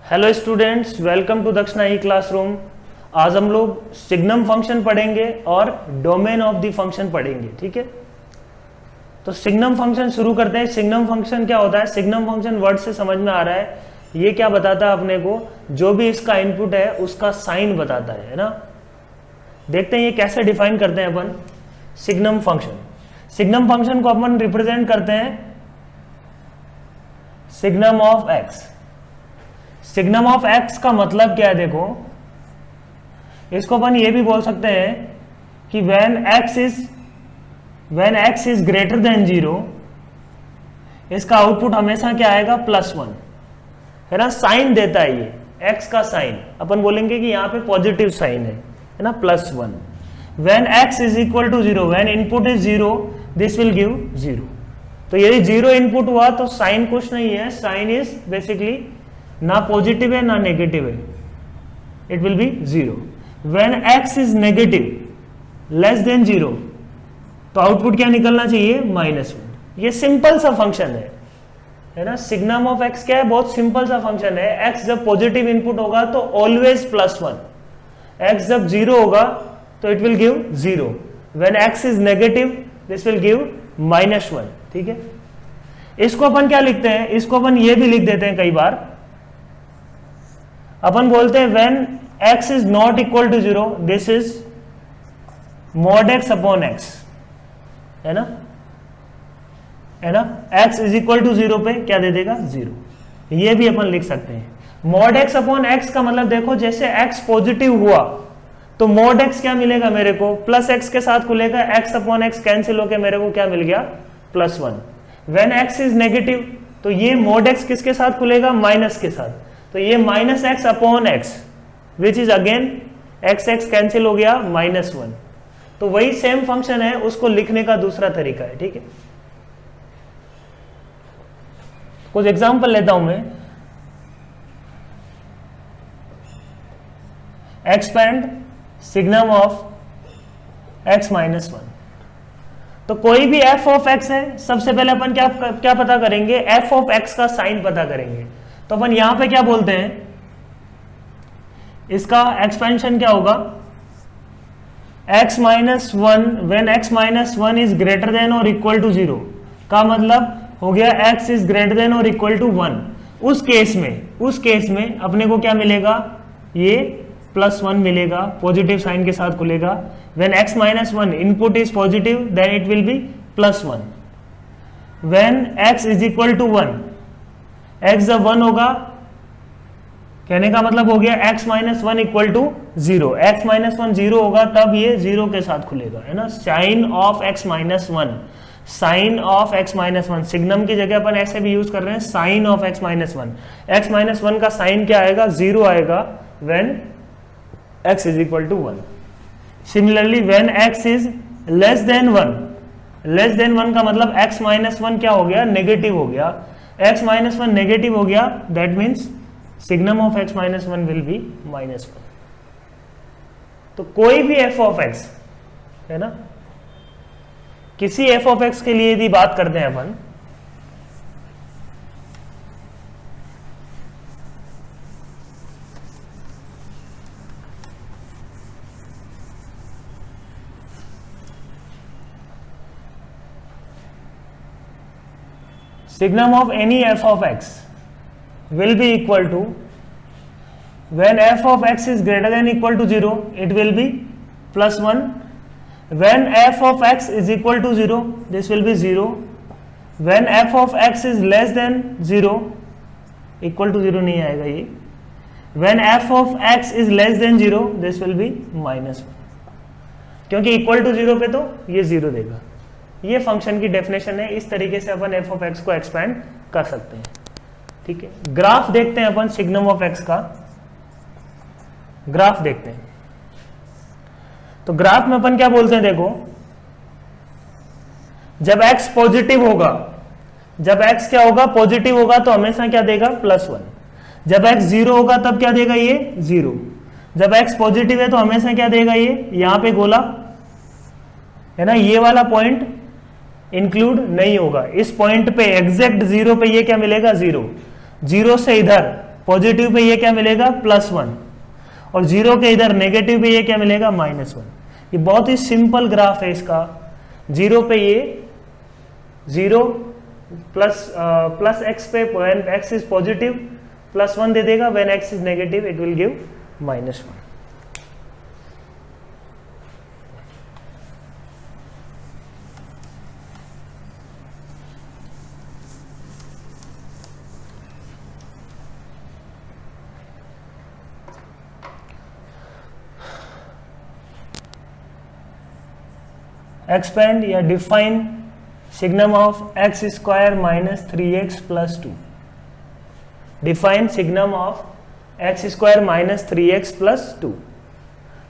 Hello students, welcome to दक्षिणा ई classroom. आज हम लोग सिग्नम फंक्शन पढ़ेंगे और डोमेन ऑफ द फंक्शन पढ़ेंगे। ठीक है, तो सिग्नम फंक्शन शुरू करते हैं। सिग्नम फंक्शन क्या होता है? सिग्नम फंक्शन वर्ड से समझ में आ रहा है। ये क्या बताता है अपने को? जो भी इसका इनपुट है उसका साइन बताता है ना। देखते हैं ये कैसे डिफाइन करते हैं अपन सिग्नम फंक्शन। सिग्नम फंक्शन को अपन रिप्रेजेंट करते हैं signum of x. Signum of x का मतलब क्या है? देखो, इसको अपन ये भी बोल सकते हैं कि when x is greater than 0, इसका आउटपुट हमेशा क्या आएगा? +1 है ना। साइन देता है ये एक्स का साइन। अपन बोलेंगे कि यहाँ पे पॉजिटिव साइन है ना, +1। When x is equal to 0, when input is 0, this will give 0। तो यदि 0 इनपुट हुआ तो साइन कुछ नहीं है, साइन इज बेसिकली ना पॉजिटिव है ना नेगेटिव है, it will B 0। When x is negative less than 0, तो आउटपुट क्या निकलना चाहिए? -1। ये सिंपल सा फंक्शन है ना। सिग्नम ऑफ एक्स क्या है? बहुत सिंपल सा फंक्शन है। एक्स जब पॉजिटिव इनपुट होगा तो ऑलवेज +1, एक्स जब 0 होगा तो it will give 0। When x is negative this will give -1। ठीक है, इसको अपन क्या लिखते हैं? इसको अपन ये भी लिख देते हैं कई बार। अपन बोलते हैं when x is not equal to 0, this is mod x upon x, है ना, है ना। x इज इक्वल टू 0 पे क्या दे देगा? 0। ये भी अपन लिख सकते हैं। mod x अपॉन x का मतलब देखो, जैसे x पॉजिटिव हुआ तो mod x क्या मिलेगा मेरे को? +x के साथ खुलेगा, x अपॉन x कैंसिल होकर मेरे को क्या मिल गया? +1। व्हेन x इज नेगेटिव तो ये mod x किसके साथ खुलेगा? माइनस के साथ। तो ये -x upon x which is again x cancel हो गया, -1। तो वही सेम फंक्शन है, उसको लिखने का दूसरा तरीका है। ठीक है, कुछ एग्जांपल लेता हूं मैं। Expand signum of x -1। तो कोई भी f ऑफ x है, सबसे पहले अपन क्या पता करेंगे? f ऑफ x का साइन पता करेंगे। तो अपन यहां पे क्या बोलते हैं? इसका एक्सपेंशन क्या होगा? x -1 when x -1 is greater than और इक्वल टू 0 का मतलब हो गया x इज ग्रेटर देन और इक्वल टू 1। उस केस में अपने को क्या मिलेगा? ये +1 मिलेगा, पॉजिटिव साइन के साथ खुलेगा। When x -1 input is positive then it will be +1। When x is equal to 1, x जब 1 होगा, कहने का मतलब हो गया x -1 इक्वल टू 0। x -1 0 होगा तब ये 0 के साथ खुलेगा, है ना। Sign of x -1, sign of x -1। Signum की जगह अपन ऐसे भी यूज कर रहे हैं, साइन ऑफ x -1। x -1 का साइन क्या आएगा? 0 आएगा when x is equal to 1। Similarly when x is less than 1, less than 1 का मतलब x -1 क्या हो गया? नेगेटिव हो गया। x -1 नेगेटिव हो गया, that means signum of x -1 will be -1। तो कोई भी f ऑफ x है ना, किसी f ऑफ x के लिए यदि बात करते हैं अपन, signum of any f of x will be equal to, when f of x is greater than equal to 0, it will be +1. When f of x is equal to 0, this will be 0. When f of x is less than 0, equal to 0 नहीं आएगा ये। When f of x is less than 0, this will be -1, क्योंकि equal to 0 पे तो ये 0 देगा। ये function की डेफिनेशन है। इस तरीके से अपन f ऑफ x को एक्सपेंड कर सकते हैं। ठीक है, ग्राफ देखते हैं अपन सिग्नम ऑफ x का। ग्राफ देखते हैं, तो ग्राफ में अपन क्या बोलते हैं? देखो, जब x पॉजिटिव होगा, जब x क्या होगा? पॉजिटिव होगा तो हमेशा क्या देगा? +1। जब x 0 होगा तब क्या देगा? ये 0। जब x पॉजिटिव है तो हमेशा क्या देगा? ये यहां पे गोला है ना, ये वाला पॉइंट इंक्लूड नहीं होगा। इस पॉइंट पे एग्जैक्ट 0 पे ये क्या मिलेगा? 0। 0 से इधर पॉजिटिव पे ये क्या मिलेगा +1, और 0 के इधर नेगेटिव पे ये क्या मिलेगा -1। ये बहुत ही सिंपल ग्राफ है इसका। 0 पे ये 0 प्लस x पे व्हेन x इज पॉजिटिव +1 दे देगा, when x is negative it will give -1। Expand या define signum of x square minus 3x plus 2। Define signum of x square minus 3x plus 2।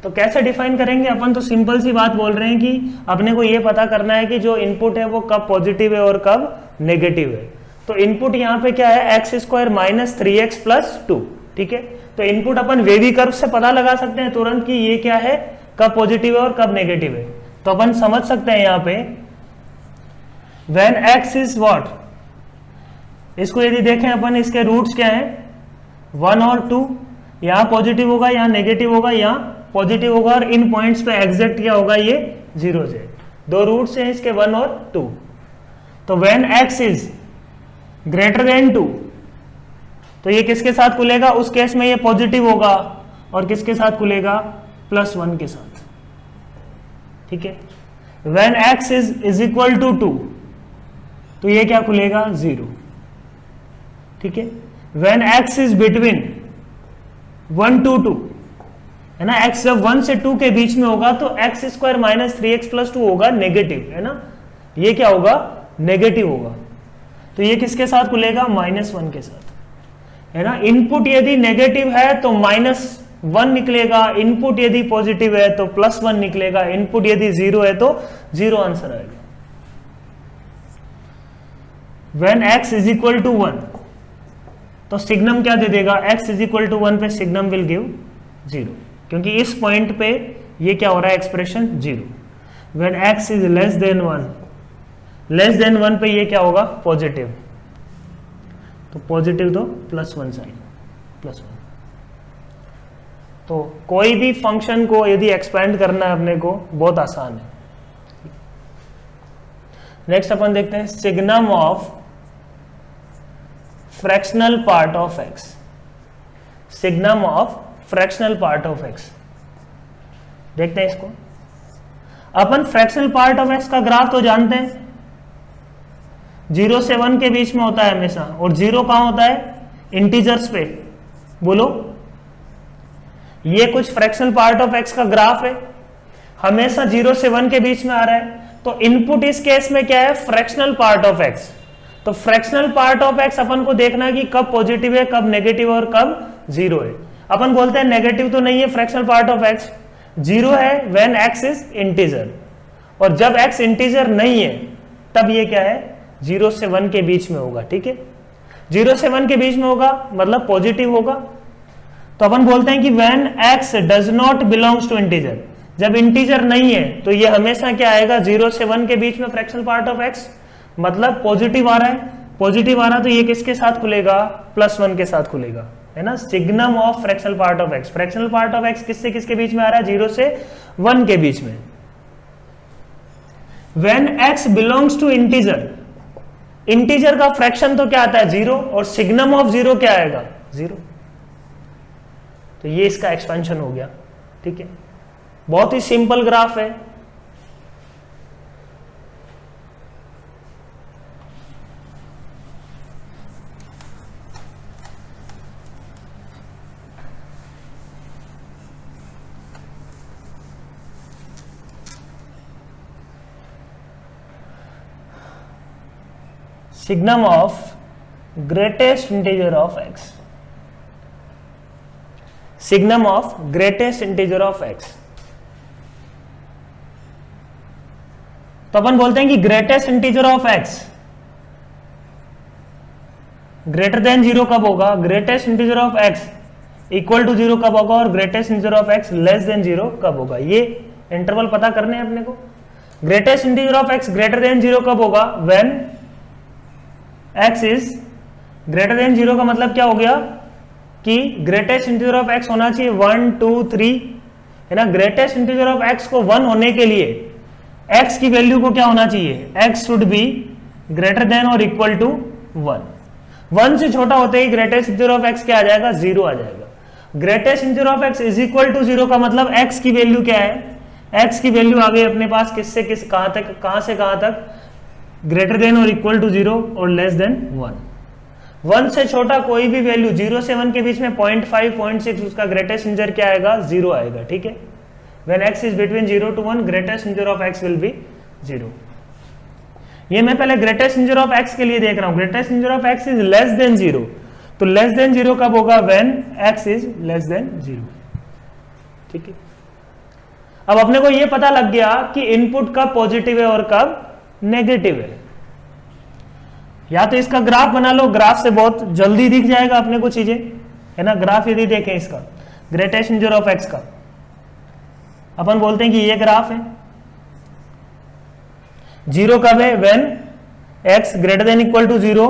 तो कैसे डिफाइन करेंगे अपन? तो simple सी बात बोल रहे हैं कि अपने को ये पता करना है कि जो इनपुट है वो कब पॉजिटिव है और कब नेगेटिव है। तो इनपुट यहाँ पे क्या है x square minus 3x plus 2, ठीक है। तो इनपुट अपन वेवी कर्व से पता लगा सकते हैं तुरंत कि ये क्या है, कब पॉजिटिव है और कब नेगेटिव है। तो अपन समझ सकते हैं यहाँ पे when x इज व्हाट, इसको यदि देखें अपन इसके रूट्स क्या हैं 1 और 2, यहाँ पॉजिटिव होगा यहाँ नेगेटिव होगा, यहाँ पॉजिटिव होगा, और इन पॉइंट्स पे एग्जैक्ट क्या होगा ये 0 से। दो रूट्स हैं इसके 1 और 2। तो when x is greater than 2 तो ये किसके साथ खुलेगा? उस केस में ये पॉजिटिव होगा, और किसके साथ खुलेगा? +1 के साथ, ठीक है। when x is equal to 2 तो ये क्या खुलेगा? 0, ठीक है। when x is between 1 to 2 है ना, x जब 1 से 2 के बीच में होगा तो x square minus 3x plus 2 होगा नेगेटिव, है ना। ये क्या होगा? नेगेटिव होगा। तो ये किसके साथ खुलेगा? -1 के साथ, है ना। इनपुट यदि नेगेटिव है तो -1 निकलेगा, इनपुट यदि पॉजिटिव है तो +1 निकलेगा, इनपुट यदि 0 है तो 0 आंसर आएगा। when x is equal to 1 तो सिग्नम क्या दे देगा? x इज इक्वल टू 1 पे सिग्नम विल गिव 0, क्योंकि इस पॉइंट पे ये क्या हो रहा है? Expression 0। when x is less than 1 पे ये क्या होगा? पॉजिटिव, तो पॉजिटिव तो +1 साइन, +1। तो कोई भी फंक्शन को यदि एक्सपेंड करना है अपने को बहुत आसान है। नेक्स्ट अपन देखते हैं signum of fractional part of x। Signum of fractional part of x, देखते हैं इसको। अपन फ्रैक्शनल पार्ट ऑफ x का ग्राफ तो जानते हैं, 0 से 1 के बीच में होता है हमेशा, और 0 कहां होता है? इंटीजर्स पे। बोलो, ये कुछ फ्रैक्शनल पार्ट ऑफ x का ग्राफ है, हमेशा 0 से 1 के बीच में आ रहा है। तो इनपुट इस केस में क्या है? Fractional part of x। तो फ्रैक्शनल पार्ट ऑफ x अपन को देखना है कि कब पॉजिटिव है, कब नेगेटिव और कब 0 है। अपन बोलते हैं नेगेटिव तो नहीं है फ्रैक्शनल पार्ट ऑफ x, 0 है व्हेन x इज इंटीजर, और जब x इंटीजर नहीं है तब ये क्या है? 0 से 1 के बीच में होगा, ठीक है। 0 से 1 के बीच में होगा मतलब पॉजिटिव होगा। तो अपन बोलते हैं कि when x does not belongs to integer, जब इंटीजर नहीं है तो ये हमेशा क्या आएगा? 0 से 1 के बीच में फ्रैक्शनल पार्ट ऑफ x, मतलब पॉजिटिव आ रहा है। पॉजिटिव आ रहा तो ये किसके साथ खुलेगा? +1 के साथ खुलेगा, है ना। Signum of fractional part of x, fractional part of x किससे किसके बीच में आ रहा है? 0 से 1 के बीच में। when x belongs to integer, integer का फ्रैक्शन तो क्या आता है? 0, और सिग्नम ऑफ 0 क्या आएगा? 0। तो ये इसका एक्सपेंशन हो गया, ठीक है। बहुत ही सिंपल ग्राफ है। Signum of greatest integer of x, signum of greatest integer of x। तो अपन बोलते हैं कि greatest integer of x greater than 0 कब होगा? Greatest integer of x equal to 0 कब होगा? और greatest integer of x less than 0 कब होगा? ये इंटरवल पता करने हैं अपने को। Greatest integer of x greater than 0 कब होगा? When x is greater than 0 का मतलब क्या हो गया? कि ग्रेटेस्ट इंटीजर ऑफ एक्स होना चाहिए 1 2 3, है ना। ग्रेटेस्ट इंटीजर ऑफ एक्स को 1 होने के लिए एक्स की वैल्यू को क्या होना चाहिए, x should be greater than और इक्वल टू 1। 1 से छोटा होते ही ग्रेटेस्ट इंटीजर ऑफ एक्स क्या आ जाएगा, 0 आ जाएगा। Greatest integer of x is equal to 0 का मतलब एक्स की वैल्यू क्या है, एक्स की वैल्यू आ गई अपने पास किससे किस, कहां तक, कहां से कहां तक, ग्रेटर देन और इक्वल टू 0 और लेस देन 1। 1 से छोटा कोई भी वैल्यू 0 से 1 के बीच में 0.5 0.6 उसका ग्रेटेस्ट इंटीजर क्या आएगा, 0 आएगा, ठीक है। When x is between 0 to 1 greatest integer of x will be 0। ये मैं पहले ग्रेटेस्ट इंटीजर ऑफ x के लिए देख रहा हूं। Greatest integer of x is less than 0, तो लेस देन 0 कब होगा, when x is less than 0, ठीक है। अब अपने को ये पता लग गया कि इनपुट कब पॉजिटिव है और कब नेगेटिव है। या तो इसका ग्राफ बना लो, ग्राफ से बहुत जल्दी दिख जाएगा अपने को चीजें, है ना। ग्राफ यदि देखें इसका ग्रेटेस्ट इंटीजर ऑफ x का, अपन बोलते हैं कि ये ग्राफ है। 0 कब है, when x greater than equal to 0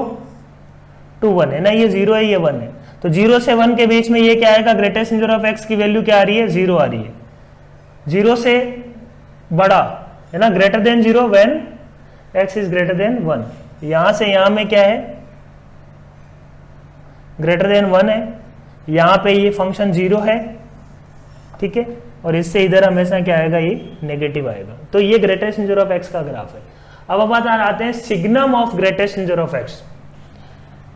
to 1, है ना। ये 0 है, ये 1 है, तो 0 से 1 के बीच में ये क्या आएगा, ग्रेटेस्ट इंटीजर ऑफ x की वैल्यू क्या आ रही है, 0 आ रही है। 0 से बड़ा, है ना, greater than 0 when x is greater than 1। यहां से यहां में क्या है, ग्रेटर देन 1 है, यहां पे ये फंक्शन 0 है, ठीक है, और इससे इधर हमेशा क्या आएगा, ये नेगेटिव आएगा। तो ये ग्रेटेस्ट इंटीजर ऑफ x का ग्राफ है। अब बात आते हैं signum of greatest integer of x।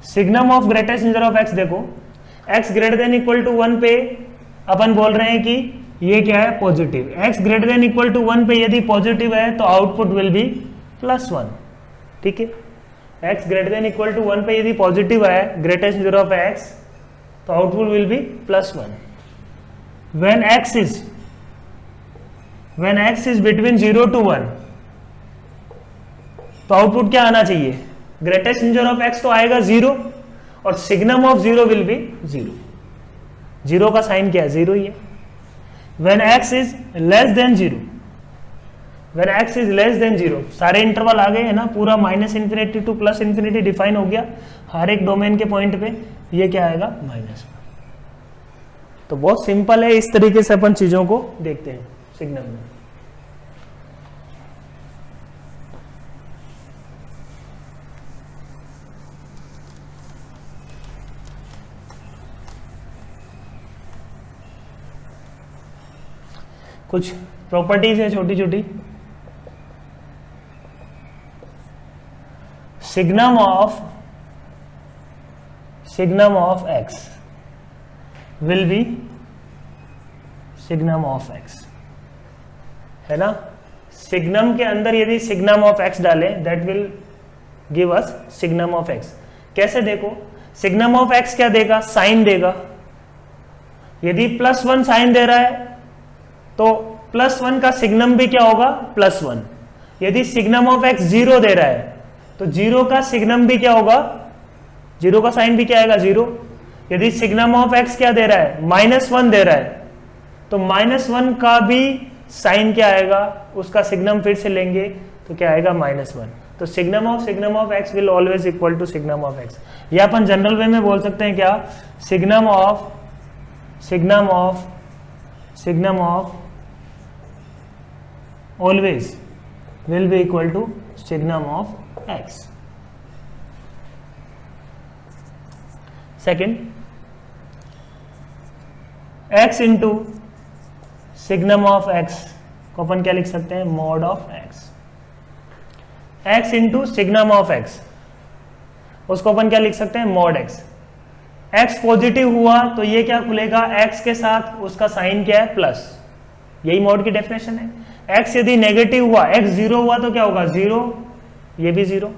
Signum of greatest integer of x देखो, x greater than equal to 1 पे अपन बोल रहे हैं कि ये क्या है, positive. x greater than equal to 1 पे यदि पॉजिटिव है तो आउटपुट विल बी +1, ठीक है। x greater than equal to 1 पे यदि पॉजिटिव है ग्रेटेस्ट इंटीजर ऑफ x, तो output will be +1। When x is between 0 to 1, तो आउटपुट क्या आना चाहिए, ग्रेटेस्ट इंटीजर ऑफ x तो आएगा 0 और सिग्नम ऑफ 0 विल बी 0। 0 का साइन क्या है, 0 ही है। When x is less than 0, when x is less than 0, सारे इंटरवल आ गए, है ना, पूरा -∞ टू +∞ डिफाइन हो गया। हर एक डोमेन के पॉइंट पे ये क्या आएगा, -1। तो बहुत सिंपल है, इस तरीके से अपन चीजों को देखते हैं सिग्नल में। कुछ प्रॉपर्टीज है छोटी छोटी। Signum of x will be signum of x, है ना। सिग्नम के अंदर यदि सिग्नम ऑफ x डालें that will give us signum of x। कैसे देखो, सिग्नम ऑफ x क्या देगा, साइन देगा। यदि +1 साइन दे रहा है तो +1 का सिग्नम भी क्या होगा, +1। यदि सिग्नम ऑफ x 0 दे रहा है तो 0 का सिग्नम भी क्या होगा, 0 का साइन भी क्या आएगा, 0। यदि सिग्नम ऑफ x क्या दे रहा है, -1 दे रहा है, तो -1 का भी साइन क्या आएगा, उसका सिग्नम फिर से लेंगे तो क्या आएगा, -1। तो signum of x will always equal to signum of x। या अपन जनरल वे में बोल सकते हैं क्या, signum of always will be equal to signum of x। Second, x into signum of x को अपन क्या लिख सकते हैं, mod of x। x into signum of x, उसको अपन क्या लिख सकते हैं, मॉड x। x पॉजिटिव हुआ तो ये क्या खुलेगा, x के साथ उसका साइन क्या है, प्लस। यही मॉड की डेफिनेशन है। x यदि नेगेटिव हुआ, x 0 हुआ तो क्या होगा, 0, ये भी 0।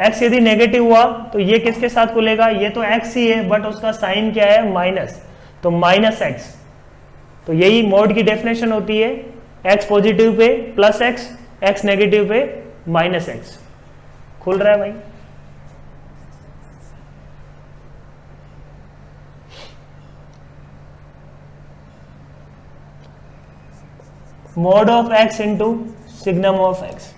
x यदि नेगेटिव हुआ तो ये किसके साथ खुलेगा, ये तो x ही है बट उसका साइन क्या है, माइनस, तो -x। तो यही मोड की डेफिनेशन होती है, x पॉजिटिव पे +x, x नेगेटिव पे -x। खुल रहा है भाई। Mod of x into signum of x,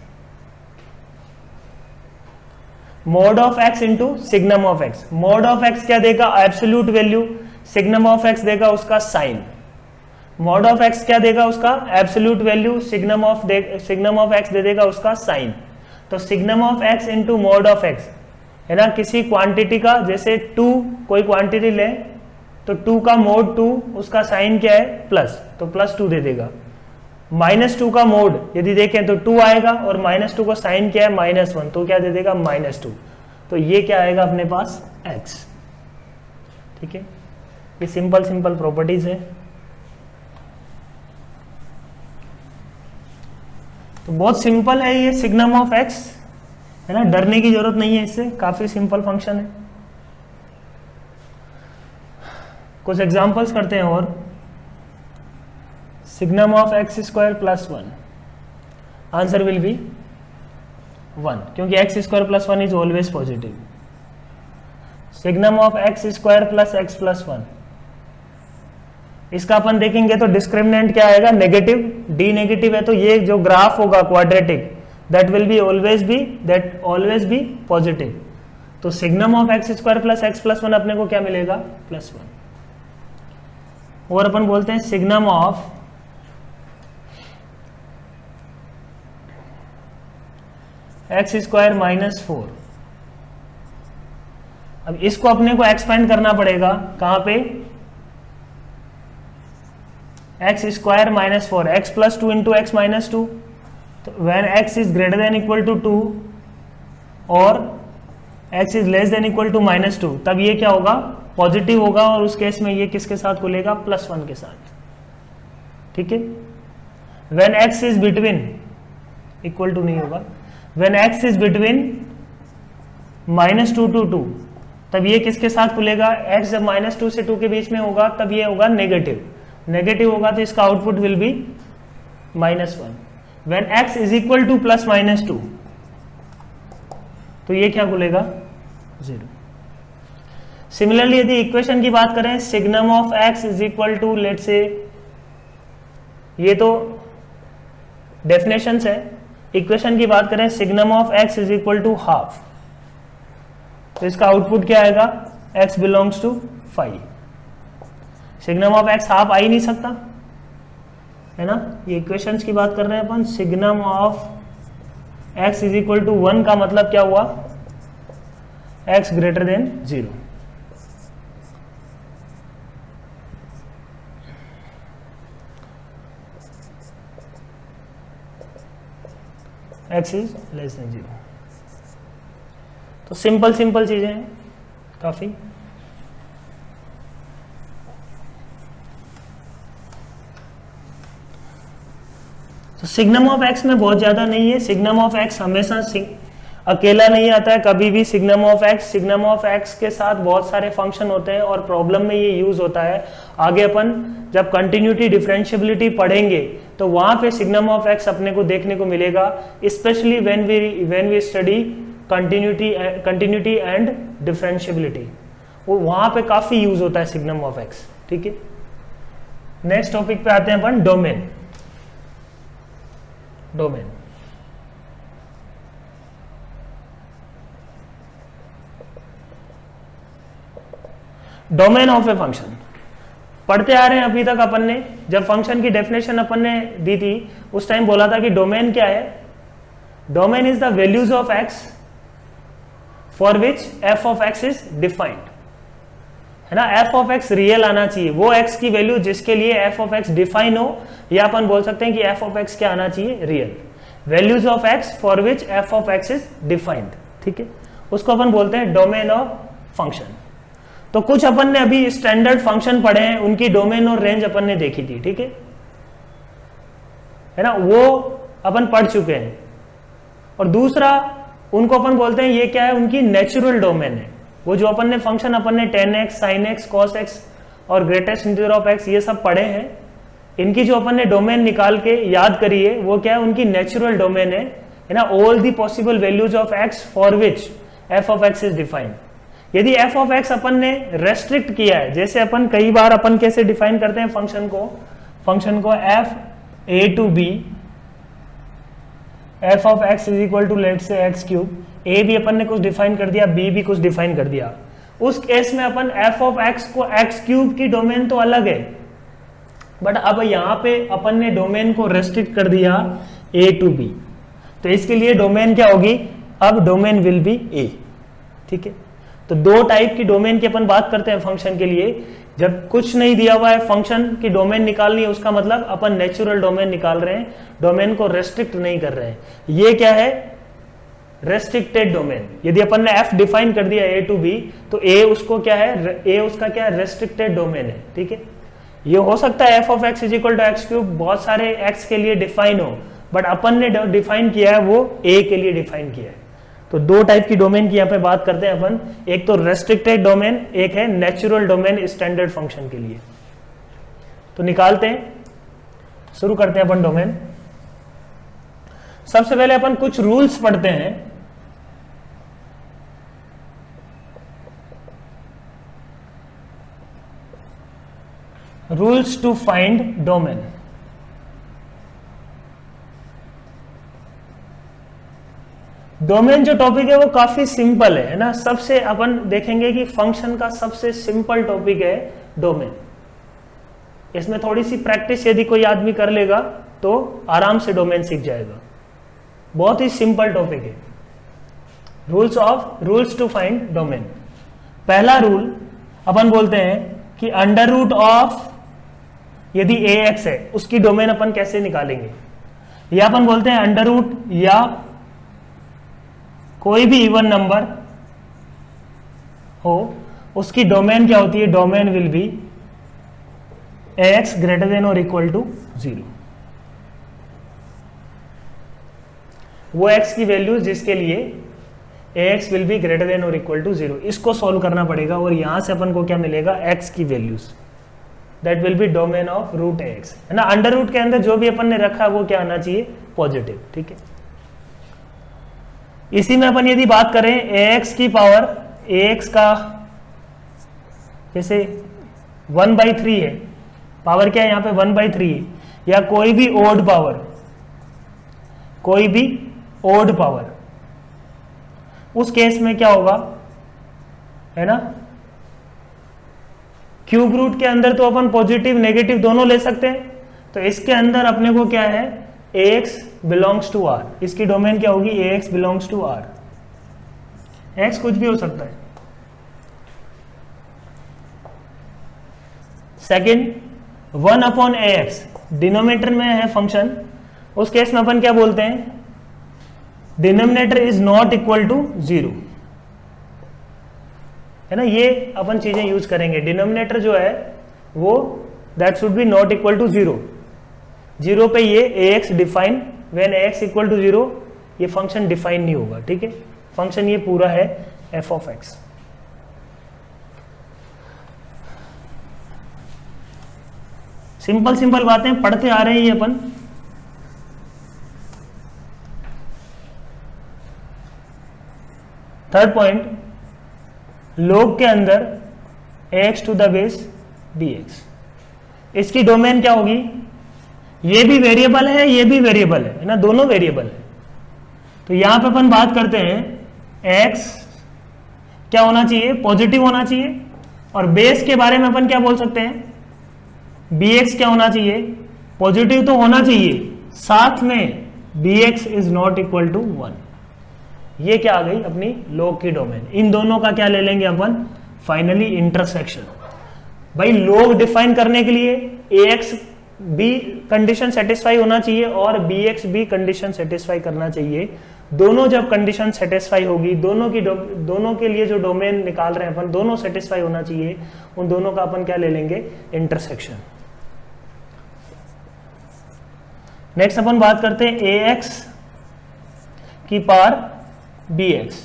mod of x into signum of x। Mod of x क्या देगा, absolute value, signum of x देगा उसका साइन, मॉड ऑफ एक्स क्या देगा उसका absolute value, signum of x दे देगा उसका साइन। तो signum of x into mod of x है ना, किसी क्वांटिटी का, जैसे 2 कोई क्वांटिटी ले तो 2 का मोड 2 उसका साइन क्या है प्लस, तो +2 दे देगा। -2 का मोड यदि देखें तो 2 आएगा और -2 को साइन क्या है -1, तो क्या दे देगा -2। तो ये क्या आएगा अपने पास x। ठीक है, ये सिंपल प्रॉपर्टीज है। तो बहुत सिंपल है ये सिग्नम ऑफ x, है ना, डरने की जरूरत नहीं है इससे, काफी सिंपल फंक्शन है। कुछ एग्जांपल्स करते हैं और signum of x square plus 1, answer will be 1 क्योंकि x square plus 1 is always positive. Signum of x square plus x plus 1, इसका अपन देखेंगे तो डिस्क्रिमिनेंट क्या आएगा नेगेटिव, d नेगेटिव है तो ये जो ग्राफ होगा quadratic that will be always be positive. तो signum of x square plus x plus 1 अपने को क्या मिलेगा +1। और अपन बोलते हैं सिग्नम ऑफ x स्क्वायर -4। अब इसको अपने को एक्सपेंड करना पड़ेगा कहां पे, x square -4, x + 2 into x -2। तो when x is greater than equal to 2 और x is less than equal to -2, तब ये क्या होगा पॉजिटिव होगा, और उस केस में ये किसके साथ खुलेगा +1 के साथ। ठीक है, when x is between equal to नहीं होगा, when x is between -2 to 2, तब ये किसके साथ खुलेगा, x जब -2 से 2 के बीच में होगा तब ये होगा नेगेटिव होगा, तो इसका output will be -1। When x is equal to +-2, तो ये क्या खुलेगा 0। सिमिलरली यदि इक्वेशन की बात करें, signum of x is equal to let's say, ये तो डेफिनेशंस है, इक्वेशन की बात करें signum of x is equal to half, तो इसका आउटपुट क्या आएगा x belongs to 5। Signum of x half आ ही नहीं सकता, है ना, ये इक्वेशंस की बात कर रहे हैं अपन। Signum of x is equal to 1 का मतलब क्या हुआ, x greater than 0। x is less than 0। तो सिंपल चीजें हैं काफी। तो सिग्नम ऑफ x में बहुत ज्यादा नहीं है, सिग्नम ऑफ x हमेशा अकेला नहीं आता है कभी भी। सिग्नम ऑफ x के साथ बहुत सारे फंक्शन होते हैं और प्रॉब्लम में ये यूज होता है। आगे अपन जब कंटिन्यूटी डिफरेंशियबिलिटी पढ़ेंगे तो वहां पे सिग्नम ऑफ x अपने को देखने को मिलेगा, specially when we study continuity and differentiability, वो वहां पे काफी यूज होता है सिग्नम ऑफ x। ठीक है, नेक्स्ट टॉपिक पे आते हैं अपन, domain. Domain of a function पढ़ते आ रहे हैं अभी तक अपन ने। जब फंक्शन की डेफिनेशन अपन ने दी थी उस टाइम बोला था कि डोमेन क्या है, domain is the values of x for which f of x is defined, है ना। f ऑफ x रियल आना चाहिए, वो x की वैल्यू जिसके लिए f ऑफ x डिफाइन हो, या अपन बोल सकते हैं कि f ऑफ x क्या आना चाहिए, real. Values of x for which f of x is defined, ठीक है, उसको अपन बोलते हैं डोमेन ऑफ फंक्शन। तो कुछ अपन ने अभी स्टैंडर्ड फंक्शन पढ़े हैं, उनकी डोमेन और रेंज अपन ने देखी थी, ठीक है ना, वो अपन पढ़ चुके हैं। और दूसरा उनको अपन बोलते हैं, ये क्या है, उनकी नेचुरल डोमेन है। वो जो अपन ने फंक्शन अपन ने tan x, sin x, cos x और ग्रेटेस्ट इंटीजर ऑफ x ये सब पढ़े हैं, इनकी जो अपन ने डोमेन निकाल के याद करी है वो क्या है, उनकी नेचुरल डोमेन है ना। All the possible values of x for which f of x is defined. यदि f ऑफ x अपन ने रेस्ट्रिक्ट किया है, जैसे अपन कई बार अपन कैसे डिफाइन करते हैं फंक्शन को f a to b, f of x is equal to let's say x cube, a भी अपन ने कुछ डिफाइन कर दिया, b भी कुछ डिफाइन कर दिया। उस केस में अपन एफ ऑफ एक्स को एक्स क्यूब की डोमेन तो अलग है, बट अब यहां पे अपन ने डोमेन को रेस्ट्रिक्ट कर दिया ए टू बी, तो इसके लिए डोमेन क्या होगी, अब डोमेन विल बी ए। ठीक है, तो दो टाइप की डोमेन की अपन बात करते हैं फंक्शन के लिए। जब कुछ नहीं दिया हुआ है, फंक्शन की डोमेन निकालनी है, उसका मतलब अपन नेचुरल डोमेन निकाल रहे हैं, डोमेन को रेस्ट्रिक्ट नहीं कर रहे हैं। ये क्या है, रेस्ट्रिक्टेड डोमेन। यदि अपन ने एफ डिफाइन कर दिया ए टू बी, तो ए उसको क्या है, ए उसका क्या है, रेस्ट्रिक्टेड डोमेन है। ठीक है, ये हो सकता है f of x is equal to x cube बहुत सारे एक्स के लिए डिफाइन हो, बट अपन ने डिफाइन किया है वो ए के लिए डिफाइन किया है। तो दो टाइप की डोमेन की यहां पे बात करते हैं अपन, एक तो रेस्ट्रिक्टेड डोमेन, एक है नेचुरल डोमेन स्टैंडर्ड फंक्शन के लिए। तो निकालते हैं, शुरू करते हैं अपन डोमेन। सबसे पहले अपन कुछ रूल्स पढ़ते हैं। Rules to find domain. Domain जो टॉपिक है वो काफी सिंपल है ना। सबसे अपन देखेंगे कि फंक्शन का सबसे सिंपल टॉपिक है डोमेन। इसमें थोड़ी सी प्रैक्टिस यदि कोई आदमी कर लेगा तो आराम से डोमेन सीख जाएगा। बहुत ही सिंपल टॉपिक है। Rules to find domain. पहला रूल अपन बोलते हैं कि अंडर रूट ऑफ यदि ए एक्स है उसकी डोमेन अपन कैसे निकालेंगे, या अपन बोलते हैं अंडर रूट या कोई भी इवन नंबर हो उसकी डोमेन क्या होती है, domain will B x greater than और इक्वल टू 0। वो एक्स की वैल्यू जिसके लिए x will B greater than और इक्वल टू 0, इसको सॉल्व करना पड़ेगा और यहां से अपन को क्या मिलेगा, एक्स की values, that will be domain of root x, है ना। अंडर रूट के अंदर जो भी अपन ने रखा है वो क्या आना चाहिए, पॉजिटिव। ठीक है, इसी में अपन यदि बात करें ax की पावर, ax का जैसे 1/3 है, पावर क्या है यहाँ पे 1/3 है, या कोई भी ओड पावर, कोई भी ओड पावर, उस केस में क्या होगा, है ना। क्यूब रूट के अंदर तो अपन पॉजिटिव नेगेटिव दोनों ले सकते हैं, तो इसके अंदर अपने को क्या है, ax बिलोंग्स टू r, इसकी डोमेन क्या होगी, ax belongs to r। x कुछ भी हो सकता है। सेकंड, 1/ax डिनोमिनेटर में है फंक्शन, उस केस में अपन क्या बोलते हैं, denominator is not equal to 0, है ना। ये अपन चीजें यूज करेंगे। डिनोमिनेटर जो है वो that should be not equal to 0। 0 पे ये ax define, when ax equal to 0 ये फंक्शन डिफाइन नहीं होगा। ठीक है, फंक्शन ये पूरा है f ऑफ x। सिंपल बातें पढ़ते आ रहे हैं ये अपन। थर्ड पॉइंट, log के अंदर ax to the base bx, इसकी डोमेन क्या होगी, ये भी वेरिएबल है, ये भी वेरिएबल है ना, दोनों वेरिएबल है। तो यहां पे अपन बात करते हैं x क्या होना चाहिए, पॉजिटिव होना चाहिए, और बेस के बारे में अपन क्या बोल सकते हैं, bx क्या होना चाहिए, पॉजिटिव तो होना चाहिए, साथ में bx is not equal to 1। ये क्या आ गई अपनी log की डोमेन। इन दोनों का क्या ले लेंगे अपन, फाइनली इंटरसेक्शन। भाई log डिफाइन करने के लिए ax भी कंडीशन सेटिस्फाई होना चाहिए और bx भी कंडीशन सेटिस्फाई करना चाहिए। दोनों जब कंडीशन सेटिस्फाई होगी, दोनों के लिए जो डोमेन निकाल रहे हैं अपन, दोनों सेटिस्फाई होना चाहिए, उन दोनों का अपन क्या ले लेंगे, इंटरसेक्शन। नेक्स्ट अपन बात करते हैं ax की पावर bx।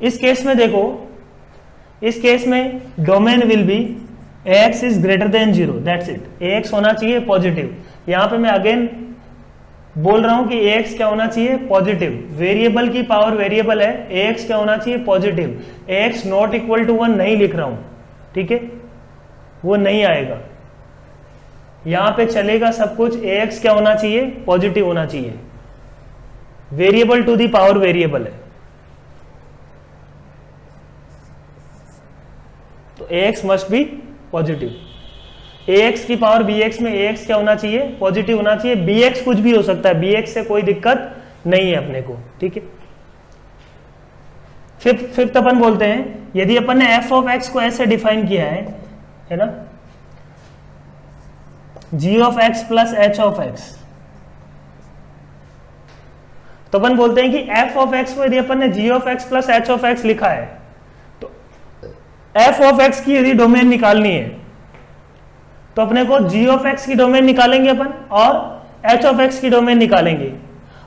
इस केस में देखो, इस केस में domain will B ax is greater than 0, that's it. ax होना चाहिए पॉजिटिव। यहां पे मैं अगेन बोल रहा हूं कि ax क्या होना चाहिए, पॉजिटिव। वेरिएबल की पावर वेरिएबल है, ax क्या होना चाहिए, positive. ax not equal to 1 नहीं लिख रहा हूं, ठीक है, वो नहीं आएगा। यहां पे चलेगा सब कुछ, ax क्या होना चाहिए, पॉजिटिव होना चाहिए। Variable to the power variable है। A x must be positive. A x की पावर बी एक्स में ए एक्स क्या होना चाहिए, पॉजिटिव होना चाहिए। बी एक्स कुछ भी हो सकता है, बी एक्स से कोई दिक्कत नहीं है अपने को, ठीक है। फिफ्थ अपन बोलते हैं, यदि अपन ने एफ ऑफ एक्स को ऐसे डिफाइन किया है ना, g of x plus h of x, तो अपन बोलते हैं कि एफ ऑफ एक्स को यदि अपन ने g of x plus h of x लिखा है, तो एफ ऑफ एक्स की यदि डोमेन निकालनी है तो अपने को जी ऑफ एक्स की डोमेन निकालेंगे अपन और एच ऑफ एक्स की डोमेन निकालेंगे।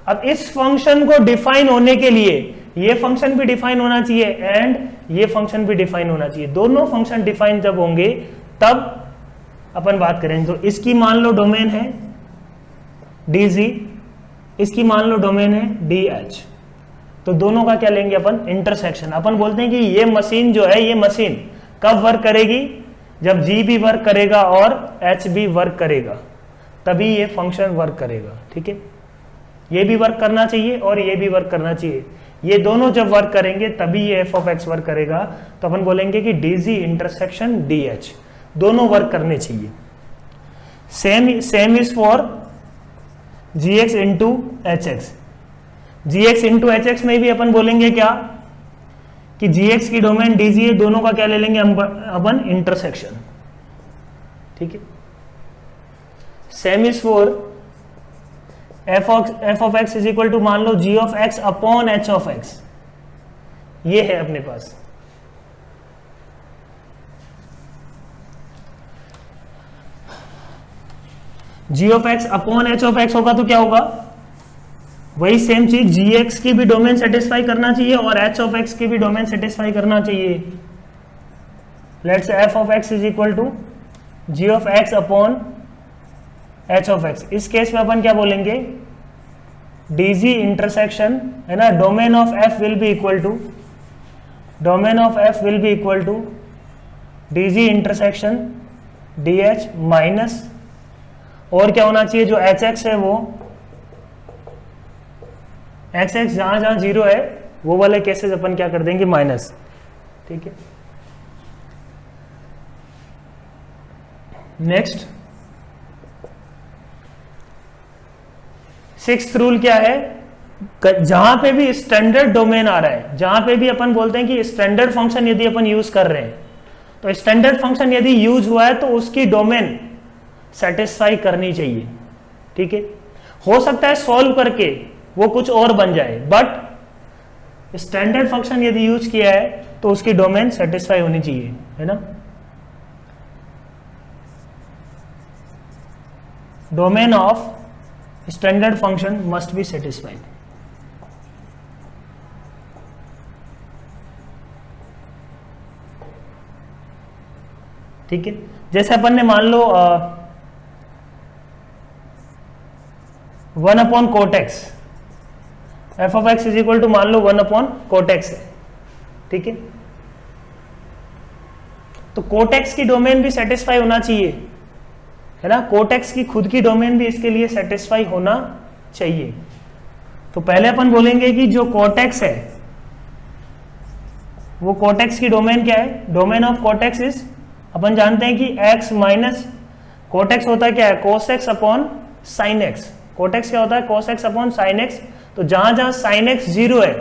अब इस फंक्शन को डिफाइन होने के लिए ये फंक्शन भी डिफाइन होना चाहिए एंड ये फंक्शन भी डिफाइन होना चाहिए। दोनों फंक्शन डिफाइन जब होंगे तब अपन बात करेंगे। तो इसकी मान लो डोमेन है dz, इसकी मान लो डोमेन है dh, तो दोनों का क्या लेंगे अपन, इंटरसेक्शन। अपन बोलते हैं कि ये मशीन जो है, ये मशीन कब वर्क करेगी, जब g भी वर्क करेगा और h भी वर्क करेगा, तभी ये फंक्शन वर्क करेगा, ठीक है। ये भी वर्क करना चाहिए और ये भी वर्क करना चाहिए, ये दोनों जब वर्क करेंगे तभी ये एफ ऑफ एक्स वर्क करेगा। तो अपन बोलेंगे कि dz इंटरसेक्शन dh, दोनों वर्क करने चाहिए। Same is for gx into H x. gx into H x में भी अपन बोलेंगे क्या कि gx की डोमेन dz है, दोनों का क्या ले लेंगे अपन, इंटरसेक्शन, ठीक है। Same is for f of x is equal to मान लो g of x upon h of x, ये है अपने पास। G of x upon h of x होगा तो क्या होगा, वही सेम चीज, जी एक्स की भी डोमेन सेटिस्फाई करना चाहिए और एच ऑफ एक्स की भी डोमेन सेटिस्फाई करना चाहिए। Let's f of x is equal to g of x upon h of x. इस केस में अपन क्या बोलेंगे, dz इंटरसेक्शन है ना, domain of f will be equal to, domain of f will be equal to dz intersection dh minus, और क्या होना चाहिए, जो hx है वो hx जहां जहां जीरो है वो वाले केसेस अपन क्या कर देंगे, माइनस, ठीक है। नेक्स्ट सिक्स्थ रूल क्या है, जहां पे भी स्टैंडर्ड डोमेन आ रहा है, जहां पे भी अपन बोलते हैं कि स्टैंडर्ड फंक्शन यदि अपन यूज कर रहे हैं, तो स्टैंडर्ड फंक्शन यदि यूज हुआ है तो उसकी डोमेन सेटिस्फाई करनी चाहिए, ठीक है। हो सकता है सॉल्व करके वो कुछ और बन जाए, बट स्टैंडर्ड फंक्शन यदि यूज किया है तो उसकी डोमेन सेटिस्फाई होनी चाहिए, है ना। Domain of standard function must be satisfied, ठीक है। जैसे अपन ने मान लो 1 upon cot x, f of x is equal to मान लो 1 अपॉन कोटेक्स है, ठीक है। तो कोटेक्स की डोमेन भी सेटिस्फाई होना चाहिए, है ना, कोटेक्स की खुद की डोमेन भी इसके लिए सेटिस्फाई होना चाहिए। तो पहले अपन बोलेंगे कि जो कोटेक्स है वो कोटेक्स की डोमेन क्या है, डोमेन ऑफ कोटेक्स इज, अपन जानते हैं कि x माइनस कोटेक्स होता है क्या है, cos x upon sine x. Cot x क्या होता है, cos x upon sine x. तो जहां जहां साइन एक्स जीरो है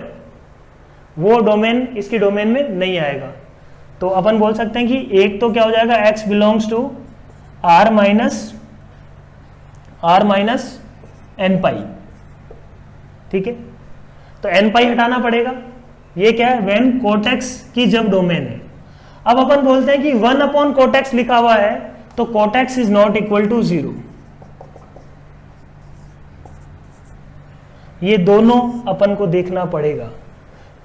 वो डोमेन इसकी डोमेन में नहीं आएगा। तो अपन बोल सकते हैं कि एक तो क्या हो जाएगा, x belongs to r minus n pi, ठीक है। तो एन पाई हटाना पड़ेगा, ये क्या है, वेन कोटेक्स की जब डोमेन है। अब अपन बोलते हैं कि 1 अपॉन कोटेक्स लिखा हुआ है तो cot x is not equal to 0। ये दोनों अपन को देखना पड़ेगा।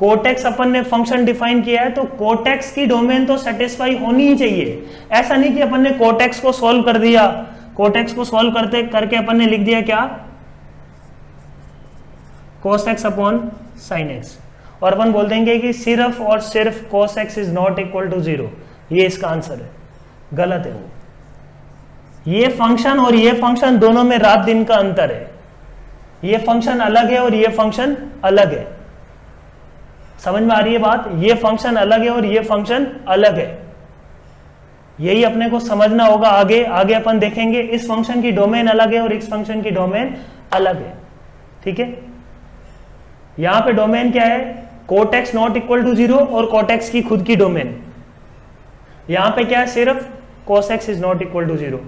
कोटेक्स अपन ने फंक्शन डिफाइन किया है तो कोटेक्स की डोमेन तो सेटिस्फाई होनी ही चाहिए। ऐसा नहीं कि अपन ने कोटेक्स को सॉल्व कर दिया, कोटेक्स को सॉल्व करके अपन ने लिख दिया क्या, cos x upon sine x, और अपन बोल देंगे कि सिर्फ और सिर्फ cos x is not equal to 0। ये इसका आंसर है, गलत है वो। ये फंक्शन और ये फंक्शन दोनों में रात दिन का अंतर है। ये फंक्शन अलग है और ये फंक्शन अलग है, समझ में आ रही है बात। ये फंक्शन अलग है और ये फंक्शन अलग है, यही अपने को समझना होगा। आगे आगे अपन देखेंगे इस फंक्शन की डोमेन अलग है और इस फंक्शन की डोमेन अलग है, ठीक है। यहां पे डोमेन क्या है, cot x not equal to 0 और कोट एक्स की खुद की डोमेन। यहां पे क्या है, सिर्फ cos x is not equal to 0।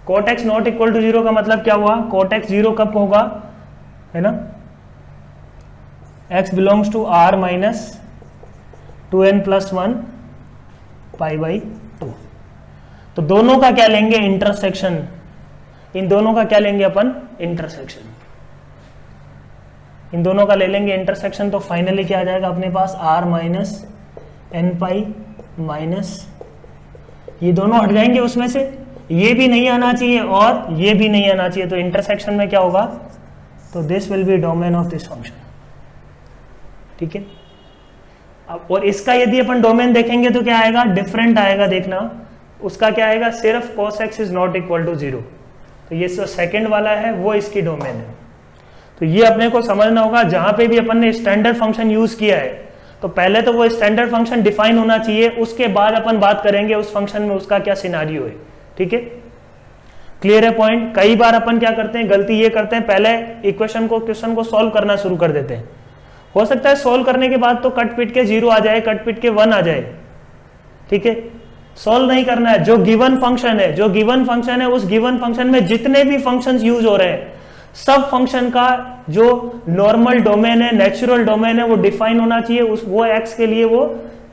Cot x not equal to 0 का मतलब क्या हुआ, कोट एक्स 0 कब होगा, है ना, x belongs to r minus 2n+1 π/2। तो दोनों का क्या लेंगे, इंटरसेक्शन। इन दोनों का क्या लेंगे अपन, इंटरसेक्शन। इन दोनों का ले लेंगे इंटरसेक्शन, तो फाइनली क्या आ जाएगा अपने पास, r minus n pi minus, ये दोनों हट जाएंगे उसमें से, ये भी नहीं आना चाहिए और ये भी नहीं आना चाहिए, तो इंटरसेक्शन में क्या होगा, तो this will be domain of this function, ठीक है। अब और इसका यदि अपन डोमेन देखेंगे तो क्या आएगा, डिफरेंट आएगा, देखना उसका क्या आएगा, सिर्फ cos x is not equal to 0। तो ये जो सेकंड वाला है वो इसकी डोमेन है। तो ये अपने को समझना होगा, जहां पे भी अपन ने स्टैंडर्ड फंक्शन यूज किया है तो पहले तो वो स्टैंडर्ड फंक्शन डिफाइन होना चाहिए, उसके बाद अपन बात करेंगे उस फंक्शन में उसका क्या सिनारियो है, ठीक है। क्लियर है पॉइंट। कई बार अपन क्या करते हैं, गलती ये करते हैं, पहले इक्वेशन को क्वेश्चन को सॉल्व करना शुरू कर देते हैं। हो सकता है सॉल्व करने के बाद तो कट पिट के 0 आ जाए, कट पिट के 1 आ जाए, ठीक है। सॉल्व नहीं करना है, जो गिवन फंक्शन है, जो गिवन फंक्शन है, उस गिवन फंक्शन में जितने भी फंक्शंस यूज हो रहे हैं, सब फंक्शन का जो नॉर्मल डोमेन है, नेचुरल डोमेन है, वो डिफाइन होना चाहिए। उस वो एक्स के लिए वो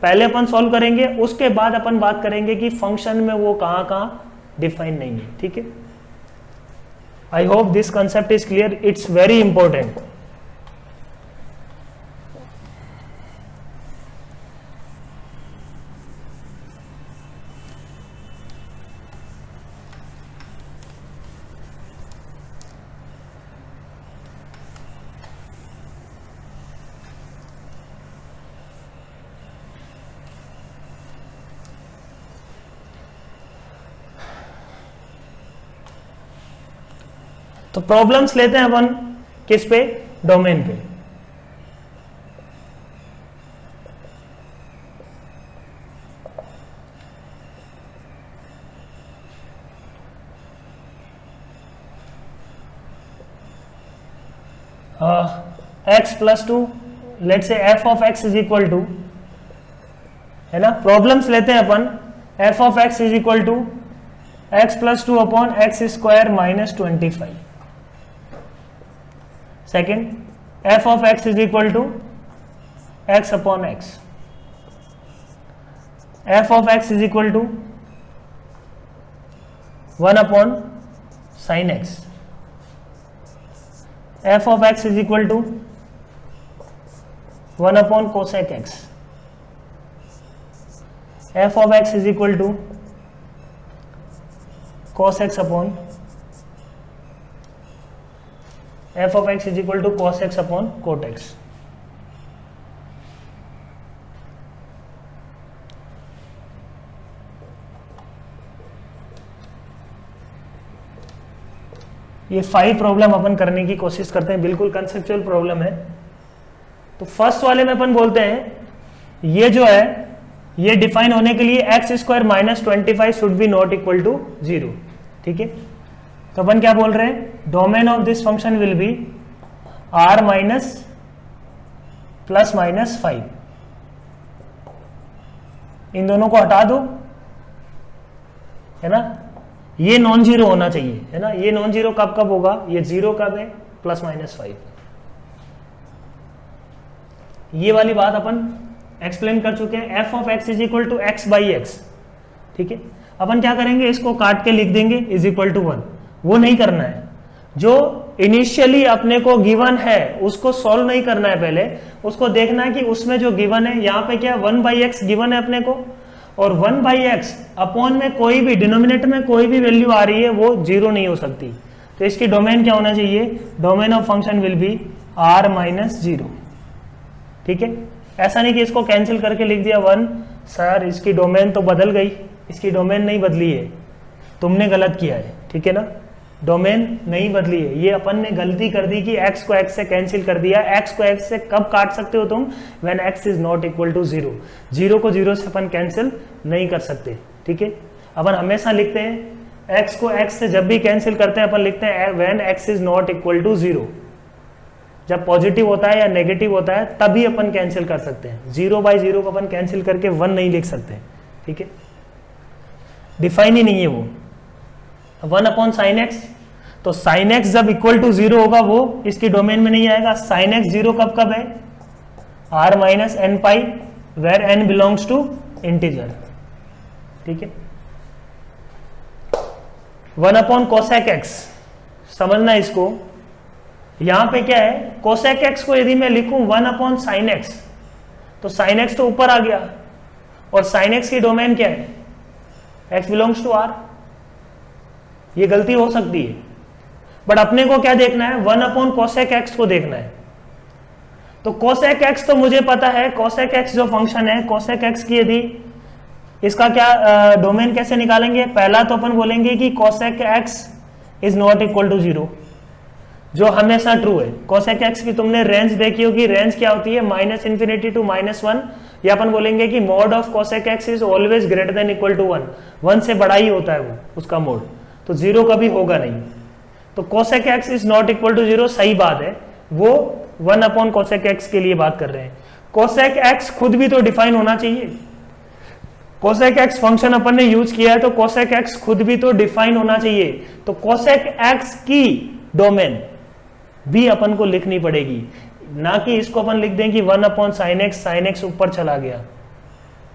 पहले अपन सॉल्व करेंगे, उसके बाद अपन बात करेंगे कि फंक्शन में वो कहां कहां डिफाइन नहीं है, ठीक है। I hope this concept is clear, it's very important. तो प्रॉब्लम्स लेते हैं अपन किस पे, डोमेन पे। x plus 2, let say f of x is equal to, है ना, प्रॉब्लम्स लेते हैं अपन, f of x is equal to x plus 2 upon x square minus 25। Second, f of x is equal to x upon x. f of x is equal to 1 upon sin x. f of x is equal to 1 upon cosec x. f of x is equal to cos x upon f of x is equal to cos x upon cot x. ये 5 problem अपन करने की कोशिश करते हैं, बिल्कुल conceptual problem है। तो first वाले में अपन बोलते हैं, ये जो है ये डिफाइन होने के लिए x square minus 25 should be not equal to 0, ठीक है। तो अपन क्या बोल रहे हैं, domain of this function will be r minus plus minus 5। इन दोनों को हटा दो, है ना, ये नॉन जीरो होना चाहिए, है ना। ये नॉन जीरो कब कब होगा, ये 0 कब है, प्लस माइनस 5। ये वाली बात अपन एक्सप्लेन कर चुके हैं। f of x is equal to x by x, ठीक है। अपन क्या करेंगे, इसको काट के लिख देंगे इज इक्वल टू 1। वो नहीं करना है, जो इनिशियली अपने को गिवन है उसको सॉल्व नहीं करना है, पहले उसको देखना है कि उसमें जो गिवन है, यहाँ पे क्या 1/x गिवन है अपने को, और 1/x अपॉन में कोई भी डिनोमिनेटर में कोई भी वैल्यू आ रही है वो 0 नहीं हो सकती। तो इसकी डोमेन क्या होना चाहिए, domain of function will be r minus 0, ठीक है। ऐसा नहीं कि इसको कैंसिल करके लिख दिया 1, सर इसकी डोमेन तो बदल गई, इसकी डोमेन नहीं बदली है, तुमने गलत किया है, ठीक है ना, डोमेन नहीं बदली है। ये अपन ने गलती कर दी कि x को x से कैंसिल कर दिया। x को x से कब काट सकते हो तुम, when x is not equal to 0। 0 को 0 से अपन कैंसिल नहीं कर सकते, ठीक है। अपन हमेशा लिखते हैं x को x से जब भी कैंसिल करते हैं अपन लिखते हैं when x is not equal to 0। जब पॉजिटिव होता है या नेगेटिव होता है तभी अपन कैंसिल कर सकते हैं। 0 बाई 0 को अपन कैंसिल करके 1 नहीं लिख सकते, ठीक है, डिफाइन ही नहीं है वो। 1 अपॉन साइन एक्स, तो साइन एक्स जब इक्वल टू 0 होगा वो इसकी डोमेन में नहीं आएगा। साइन एक्स 0 कब कब है? r minus n pi where n belongs to integer, ठीक है। 1 अपॉन कोसेक एक्स, समझना इसको, यहां पे क्या है, कोसेक एक्स को यदि मैं लिखूं 1 अपॉन साइन एक्स, तो साइन एक्स तो ऊपर आ गया और साइन एक्स की डोमेन क्या है? x belongs to r। ये गलती हो सकती है, बट अपने को क्या देखना है? 1 अपॉन कोसेक एक्स को देखना है। तो कोसेक एक्स तो मुझे पता है, कोसेक एक्स जो फंक्शन है, कोसेक एक्स की यदि इसका क्या डोमेन कैसे निकालेंगे? पहला तो अपन बोलेंगे कि cosec x is not equal to 0, जो हमेशा ट्रू है। कोसेक एक्स की तुमने रेंज देखी होगी, रेंज क्या होती है? माइनस इन्फिनिटी टू -1, या अपन बोलेंगे कि mod of cosec x is always greater than equal to 1, 1 से बड़ा ही होता है वो उसका मोड, तो 0 कभी होगा नहीं। तो cosec x is not equal to 0 सही बात है, वो 1 अपॉन कोसेक एक्स के लिए बात कर रहे हैं। कोसेक एक्स खुद भी तो डिफाइन होना चाहिए। कोसेक एक्स फंक्शन अपन ने यूज किया है तो कोसेक एक्स खुद भी तो डिफाइन होना चाहिए। तो कोसेक एक्स की डोमेन भी अपन को लिखनी पड़ेगी, ना कि इसको अपन लिख दें कि 1 अपॉन साइन एक्स ऊपर चला गया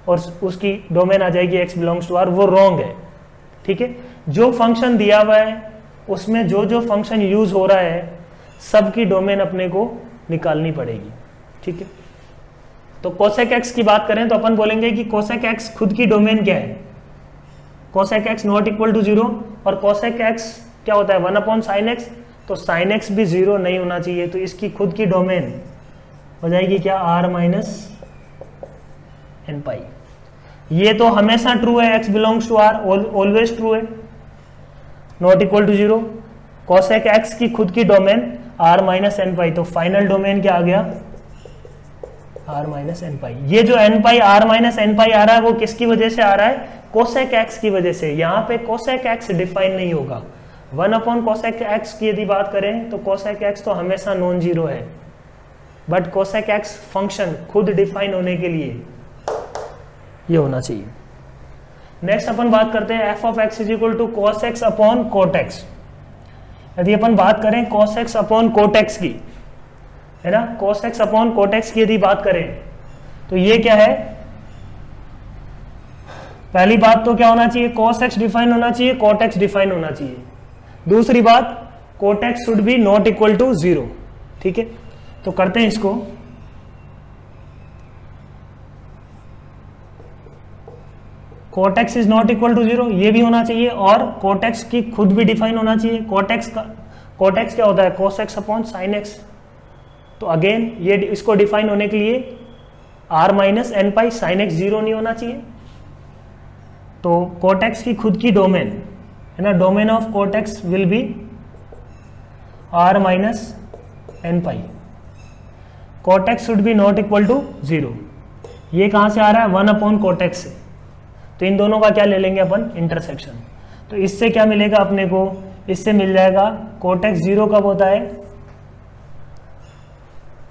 और उसकी डोमेन आ जाएगी x बिलोंग्स टू r, वो रॉन्ग है, ठीक है। जो फंक्शन दिया हुआ है उसमें जो जो फंक्शन यूज हो रहा है सबकी डोमेन अपने को निकालनी पड़ेगी, ठीक है। तो कोसेक एक्स की बात करें तो अपन बोलेंगे कि कोसेक एक्स खुद की डोमेन क्या है? Cosec x not equal to 0, और कोसेक एक्स क्या होता है? 1 अपॉन साइन एक्स, तो साइन एक्स भी 0 नहीं होना चाहिए, तो इसकी खुद की डोमेन हो जाएगी क्या? r minus n pi. ये तो हमेशा ट्रू है, x belongs to r always true है, not equal to 0। Cosec x की खुद की domain r minus n pi, तो फाइनल डोमेन क्या आ गया? r minus n pi. ये जो n pi r minus n pi आ रहा है वो किसकी वजह से आ रहा है? कोसेक एक्स की वजह से। यहाँ पे कोसेक एक्स डिफाइन नहीं होगा। 1 अपॉन कोसेक एक्स की यदि बात करें तो कोसेक एक्स तो हमेशा नॉन जीरो है, बट कोसेक एक्स फंक्शन खुद डिफाइन होने के लिए ये होना चाहिए। नेक्स्ट अपन बात करते हैं f of x is equal to cos x upon cot x. यदि अपन बात करें cos x upon cot x की, है ना, cos x upon cot x की यदि बात करें तो ये क्या है? पहली बात तो क्या होना चाहिए? कॉस एक्स डिफाइन होना चाहिए, कोट एक्स डिफाइन होना चाहिए। दूसरी बात, cot x should be not equal to 0, ठीक है। तो करते हैं इसको। Cot x is not equal to 0, ये भी होना चाहिए, और कोट एक्स की खुद भी डिफाइन होना चाहिए। कोट एक्स क्या होता है? Cos x upon sine x. तो अगेन ये इसको डिफाइन होने के लिए r minus n pi sine x 0 नहीं होना चाहिए। तो कोट एक्स की खुद की डोमेन है ना, domain of cot x will be r minus n pi. Cot x should be not equal to 0। ये कहां से आ रहा है? 1 अपॉन कोट एक्स से। तो इन दोनों का क्या ले लेंगे अपन? इंटरसेक्शन। तो इससे क्या मिलेगा अपने को? इससे मिल जाएगा कोट एक्स 0 कब होता है?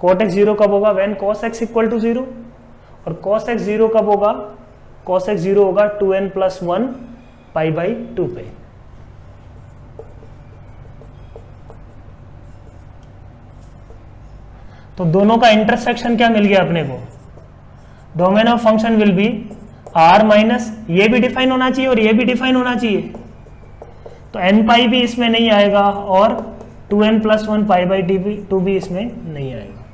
कोट एक्स 0 कब होगा? When cos x equal to 0। और कॉस एक्स 0 कब होगा? कॉस एक्स 0 होगा 2n प्लस 1 पाई बाई 2 पे। तो दोनों का इंटरसेक्शन क्या मिल गया अपने को? Domain of function will be r minus, ये भी डिफाइन होना चाहिए और ये भी डिफाइन होना चाहिए, तो n पाई भी इसमें नहीं आएगा और 2n प्लस 1 पाई बाई 2 भी इसमें नहीं आएगा।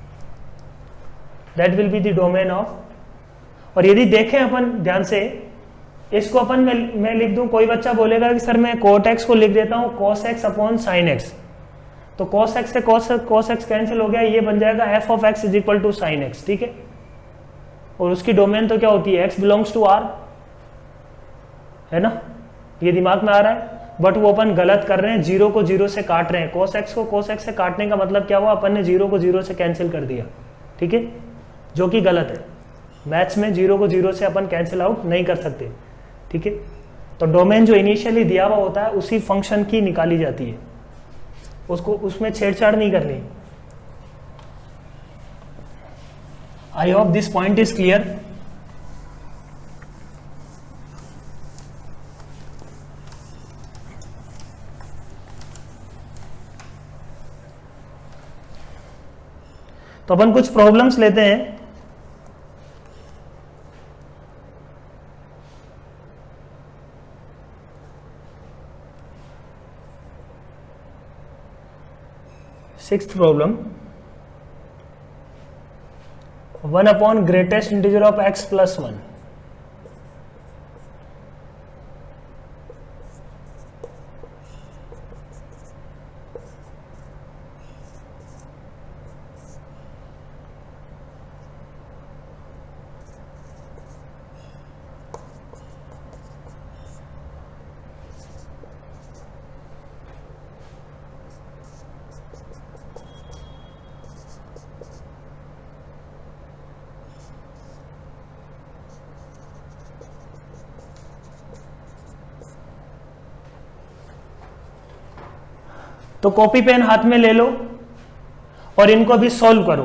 That will be the domain of. और यदि देखें अपन ध्यान से, इसको अपन मैं लिख दूं, कोई बच्चा बोलेगा कि सर मैं कोट एक्स को लिख देता हूं cos x upon sine x, तो कॉस एक्स से कॉस एक्स कैंसिल हो गया, ये बन जाएगा f of x is equal to sine x, ठीक है। और उसकी डोमेन तो क्या होती है? एक्स बिलोंग्स टू आर, है ना, ये दिमाग में आ रहा है। बट वो अपन गलत कर रहे हैं, 0 को 0 से काट रहे हैं। कॉस एक्स को कॉस एक्स से काटने का मतलब क्या हुआ? अपन ने 0 को 0 से कैंसिल कर दिया, ठीक है, जो कि गलत है। मैथ्स में 0 को 0 से अपन कैंसिल आउट नहीं कर सकते, ठीक है। तो डोमेन जो इनिशियली दिया हुआ होता है उसी फंक्शन की निकाली जाती है, उसको उसमें छेड़छाड़ नहीं करनी। आई hope this point is clear. तो अपन कुछ प्रॉब्लम्स लेते हैं। Sixth problem, 1 upon greatest integer of x plus 1। तो कॉपी पेन हाथ में ले लो और इनको भी सॉल्व करो।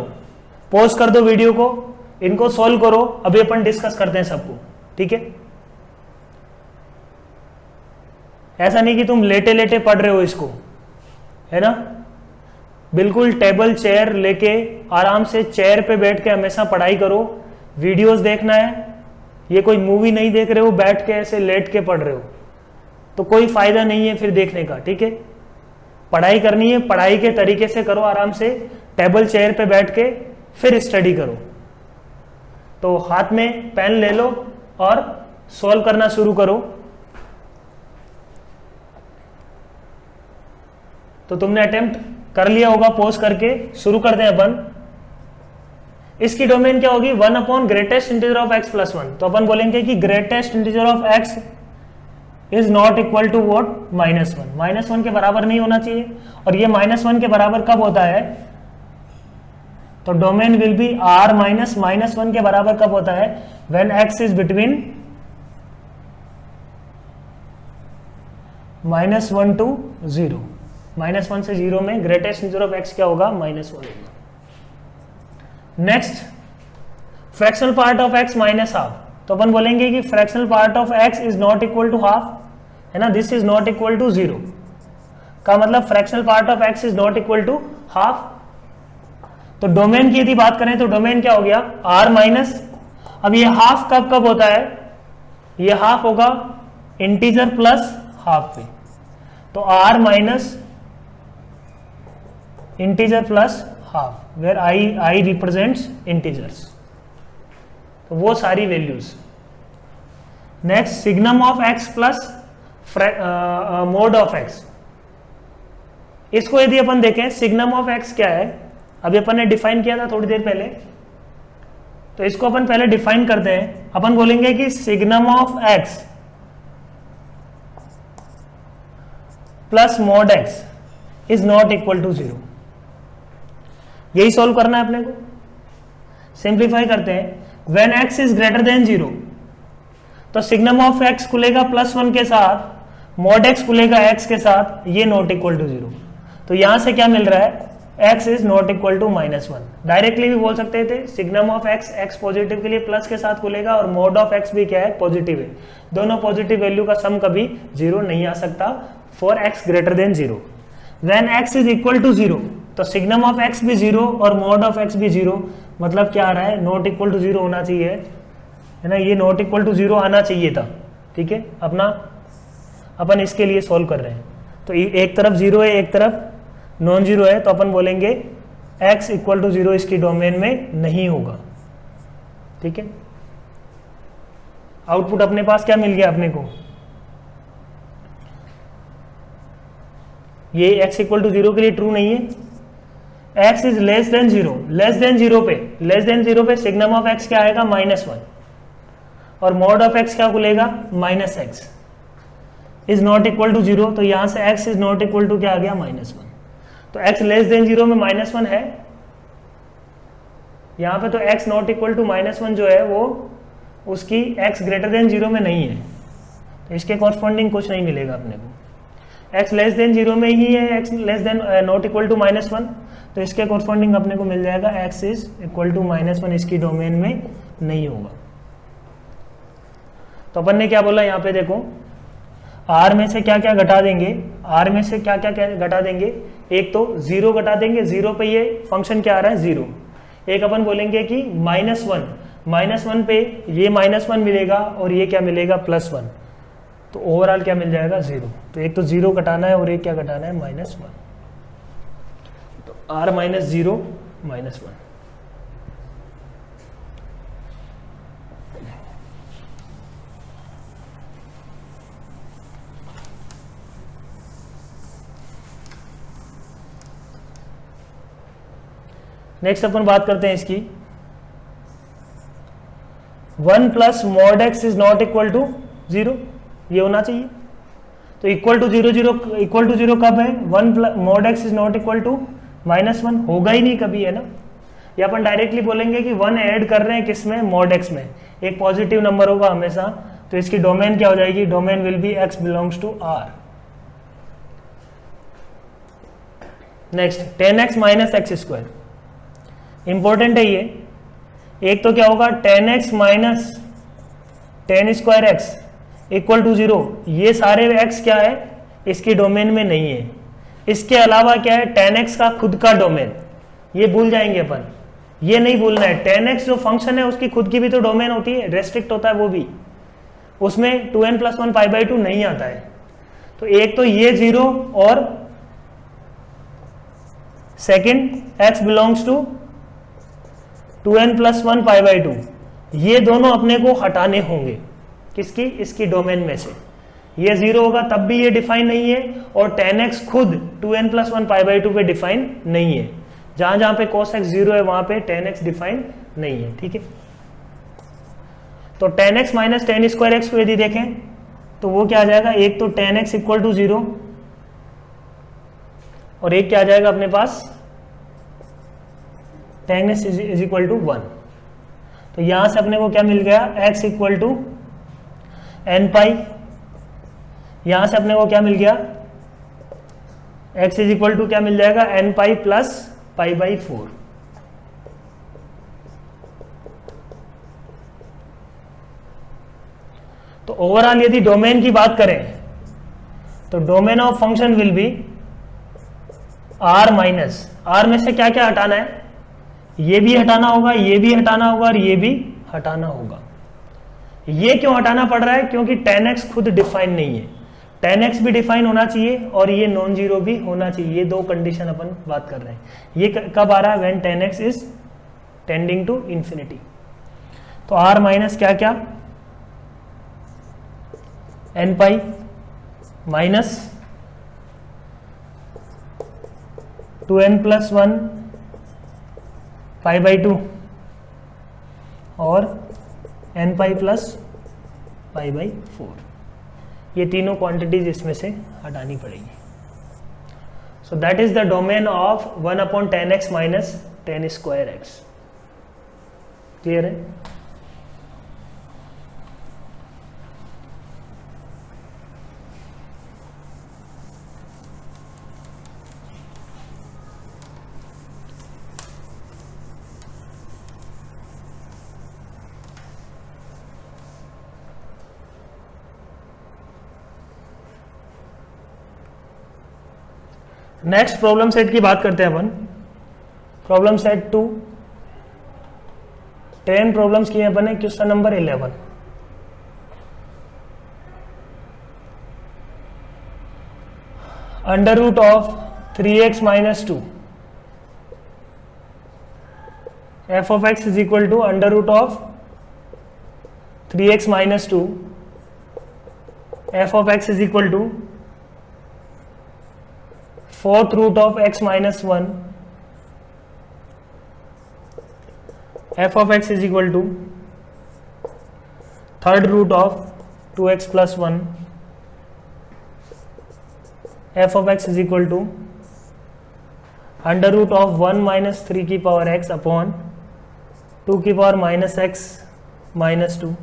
पॉज कर दो वीडियो को, इनको सॉल्व करो, अभी अपन डिस्कस करते हैं सबको, ठीक है। ऐसा नहीं कि तुम लेटे लेटे पढ़ रहे हो इसको, है ना। बिल्कुल टेबल चेयर लेके आराम से चेयर पे बैठ के हमेशा पढ़ाई करो। वीडियोस देखना है, ये कोई मूवी नहीं देख रहे हो बैठ के ऐसे लेट के पढ़ रहे हो, तो कोई फायदा नहीं है फिर देखने का, ठीक है। पढ़ाई करनी है, पढ़ाई के तरीके से करो, आराम से टेबल चेयर पे बैठ के फिर स्टडी करो। तो हाथ में पेन ले लो और सॉल्व करना शुरू करो। तो तुमने अटेम्प्ट कर लिया होगा, पॉज करके शुरू करते हैं अपन। इसकी डोमेन क्या होगी, 1 upon greatest integer of x plus 1। तो अपन बोलेंगे कि greatest integer of x is not equal to what, -1। -1 के बराबर नहीं होना चाहिए, और ये -1 के बराबर कब होता है, तो domain will be r minus -1 के बराबर कब होता है, when x is between -1 to 0। -1 से 0 में ग्रेटेस्ट इंटीजर ऑफ x क्या होगा, -1 होगा। Next, fractional part of x minus half. तो अपन बोलेंगे कि fractional part of x is not equal to half, है ना, this is not equal to 0 का मतलब fractional part of x is not equal to half. तो डोमेन की यदि बात करें तो डोमेन क्या हो गया, r माइनस, अब ये हाफ कब कब होता है, ये हाफ होगा इंटीजर प्लस हाफ पे, तो r minus integer plus half, where i represents integers, तो वो सारी values. Next, signum of x plus mod of x। इसको यदि अपन देखें, सिग्नम ऑफ x क्या है, अभी अपन ने डिफाइन किया था थोड़ी देर पहले, तो इसको अपन पहले डिफाइन करते हैं। अपन बोलेंगे कि signum of x plus mod x is not equal to 0। यही सॉल्व करना है अपने को। सिंप्लीफाई करते हैं, when x is greater than 0, तो सिग्नम ऑफ x खुलेगा +1 के साथ, मॉड x खुलेगा x के साथ, ये नॉट इक्वल टू 0। तो यहां से क्या मिल रहा है, x is not equal to -1। Directly भी बोल सकते थे, सिग्नम ऑफ x पॉजिटिव के लिए प्लस के साथ खुलेगा और मॉड ऑफ x भी क्या है, पॉजिटिव है। दोनों पॉजिटिव वैल्यू का सम कभी 0 नहीं आ सकता for x greater than 0। When x is equal to 0, तो सिग्नम ऑफ x भी 0 और मॉड ऑफ x भी 0, मतलब क्या आ रहा है, नॉट इक्वल टू 0 होना चाहिए, है ना, ये नॉट इक्वल टू 0 आना चाहिए था, ठीक है। अपन इसके लिए सॉल्व कर रहे हैं, तो एक तरफ 0 है, एक तरफ नॉन 0 है, तो अपन बोलेंगे x इक्वल टू 0 इसकी डोमेन में नहीं होगा, ठीक है। आउटपुट अपने पास क्या मिल गया अपने को, ये x इक्वल टू 0 के लिए ट्रू नहीं है। x is less than 0, less than 0 पे सिग्नम ऑफ x क्या आएगा, -1, और मॉड ऑफ x क्या खुलेगा, -x is not equal to 0, तो यहां से x is not equal to क्या आ गया, -1। तो x लेस देन 0 में -1 है, यहां पे तो x नॉट इक्वल टू -1 जो है वो उसकी x ग्रेटर देन 0 में नहीं है, तो इसके कॉरस्पॉन्डिंग कुछ नहीं मिलेगा अपने को। x लेस देन 0 में ही है, x less than not equal to -1, तो इसके कॉरस्पॉन्डिंग अपने को मिल जाएगा x इज इक्वल टू -1, इसकी डोमेन में नहीं होगा। तो अपन ने क्या बोला यहाँ पे देखो, r में से क्या क्या घटा देंगे, r में से क्या क्या घटा देंगे, एक तो 0 घटा देंगे, 0 पे ये फंक्शन क्या आ रहा है 0। एक अपन बोलेंगे कि -1 पे ये -1 मिलेगा और ये क्या मिलेगा +1, तो ओवरऑल क्या मिल जाएगा 0। तो एक तो 0 घटाना है और एक क्या घटाना है -1, तो r -0 -1। नेक्स्ट अपन बात करते हैं इसकी 1 plus mod x is not equal to 0, ये होना चाहिए। तो इक्वल टू 0 कब है, 1 plus mod x is not equal to -1, होगा ही नहीं कभी, है ना। या अपन डायरेक्टली बोलेंगे कि 1 ऐड कर रहे हैं किसमें, मॉड x में, एक पॉजिटिव नंबर होगा हमेशा, तो इसकी डोमेन क्या हो जाएगी, domain will be x belongs to r। Next 10x minus x square, important है ये। एक तो क्या होगा 10x minus 10 square x equal to 0, ये सारे x क्या है इसकी डोमेन में नहीं है। इसके अलावा क्या है 10x का खुद का डोमेन, ये भूल जाएंगे अपन, ये नहीं भूलना है। 10x जो फंक्शन है उसकी खुद की भी तो डोमेन होती है, रेस्ट्रिक्ट होता है वो भी, उसमें 2n + 1 π/2 नहीं आता है। तो एक तो ये 0 और second x belongs to 2n + 1 π/2, ये दोनों अपने को हटाने होंगे किसकी, इसकी डोमेन में से। ये 0 होगा तब भी ये डिफाइन नहीं है, और 10x खुद 2n + 1 π/2 पे डिफाइन नहीं है। जहां जहां पे cos x 0 है वहां पे 10x डिफाइन नहीं है, ठीक है। तो 10x माइनस 10 स्क्वायर एक्स को यदि देखें तो वो क्या आ जाएगा, एक तो 10x इक्वल टू 0 और एक क्या आ जाएगा अपने पास 10x इज इक्वल टू 1। तो यहां से अपने को क्या मिल गया, x इक्वल टू n पाई, यहां से अपने को क्या मिल गया, x इज इक्वल टू क्या मिल जाएगा n पाई प्लस π/4। तो ओवरऑल यदि डोमेन की बात करें तो domain of function will be r minus, r में से क्या क्या हटाना है, ये भी हटाना होगा, ये भी हटाना होगा और ये भी हटाना होगा। ये क्यों हटाना पड़ रहा है, क्योंकि 10x खुद डिफाइन नहीं है, 10x भी डिफाइन होना चाहिए और ये नॉन जीरो भी होना चाहिए। ये दो कंडीशन अपन बात कर रहे हैं। ये कब आ रहा है, when 10x is tending to infinity. तो r माइनस क्या क्या n पाई माइनस 2n + 1 π/2 और n पाई प्लस π/4, ये तीनों क्वांटिटीज इसमें से हटानी पड़ेगी। So that is the domain of 1/10x minus 10 square x. Clear है। नेक्स्ट प्रॉब्लम सेट की बात करते हैं अपन। प्रॉब्लम सेट 2, 10 प्रॉब्लम्स किए अपन ने, question number 11। Under root of 3x minus 2 f of x is equal to under root of 3x minus 2 f of x is equal to 4th root of x minus 1 f of x is equal to 3rd root of 2x plus 1 f of x is equal to under root of 1 minus 3 की power x upon 2 की power minus x minus 2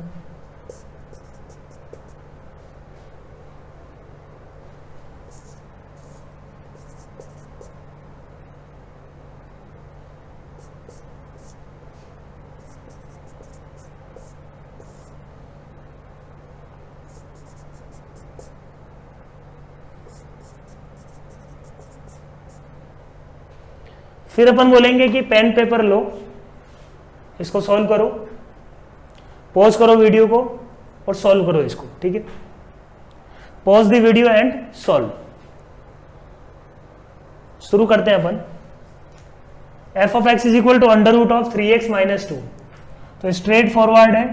फिर अपन बोलेंगे कि pen paper लो, इसको solve करो, pause करो video को और सॉल्व करो इसको, ठीक है। Pause the video and solve. शुरू करते हैं अपन। F of x is equal to under root of 3x minus 2, तो स्ट्रेट फॉरवर्ड है।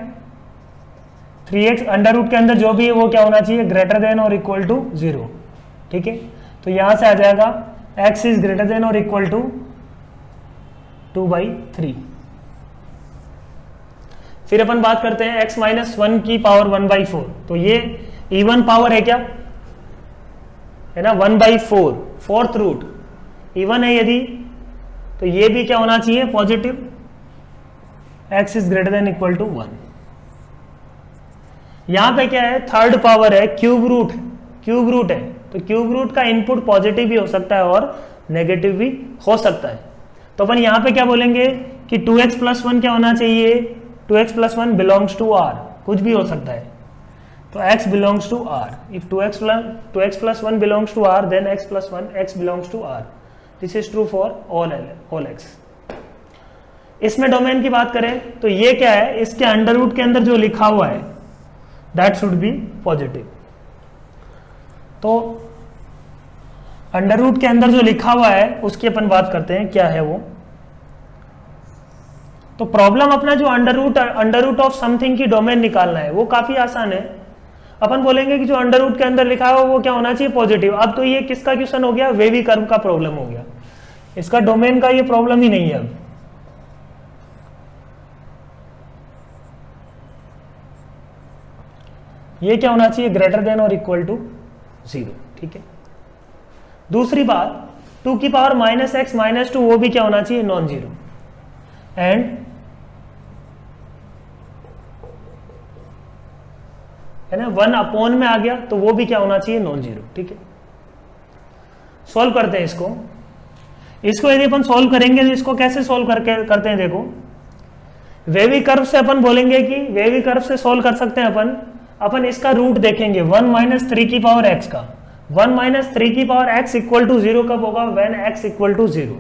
3x अंडर रूट के अंदर जो भी है वो क्या होना चाहिए, ग्रेटर देन और इक्वल टू 0, ठीक है। तो यहां से आ जाएगा x इज ग्रेटर देन और इक्वल टू 2/3। फिर अपन बात करते हैं x माइनस 1 की पावर 1/4, तो ये इवन पावर है क्या, है ना, 1/4, फोर्थ रूट इवन है यदि, तो ये भी क्या होना चाहिए, positive. x is greater than equal to 1। यहां पे क्या है, थर्ड पावर है, क्यूब रूट, क्यूब रूट है, तो क्यूब रूट का इनपुट पॉजिटिव भी हो सकता है और नेगेटिव भी हो सकता है। तो अपन यहां पे क्या बोलेंगे कि 2x प्लस 1 क्या होना चाहिए, 2x plus 1 belongs to r, कुछ भी हो सकता है, तो x belongs to r। If 2x plus 1 belongs to r then x plus 1 x belongs to r। This is true for all x। इसमें डोमेन की बात करें तो ये क्या है, इसके अंडर रूट के अंदर जो लिखा हुआ है दैट शुड बी पॉजिटिव। तो अंडर रूट के अंदर जो लिखा हुआ है उसकी अपन बात करते हैं, क्या है वो। तो प्रॉब्लम अपना जो अंडर रूट ऑफ समथिंग की डोमेन निकालना है वो काफी आसान है। अपन बोलेंगे कि जो अंडर रूट के अंदर लिखा हुआ वो क्या होना चाहिए, पॉजिटिव। अब तो ये किसका क्वेश्चन हो गया, वेवी कर्व का प्रॉब्लम हो गया, इसका डोमेन का ये प्रॉब्लम ही नहीं है। अब ये क्या होना चाहिए, ग्रेटर देन और इक्वल टू 0, ठीक है। दूसरी बात 2 की पावर माइनस एक्स माइनस 2 वो भी क्या होना चाहिए, नॉन जीरो। एंड है ना 1 अपॉन में आ गया तो वो भी क्या होना चाहिए, नॉन जीरो, ठीक है। सॉल्व करते हैं इसको यदि अपन सॉल्व करेंगे तो इसको कैसे सॉल्व करते हैं, देखो वेवी कर्व से अपन बोलेंगे कि वेवी कर्व से सॉल्व कर सकते हैं अपन इसका रूट देखेंगे 1 माइनस 3 की पावर x का। 1 माइनस 3 की पावर x इक्वल टू 0 कब होगा, when x equal to 0,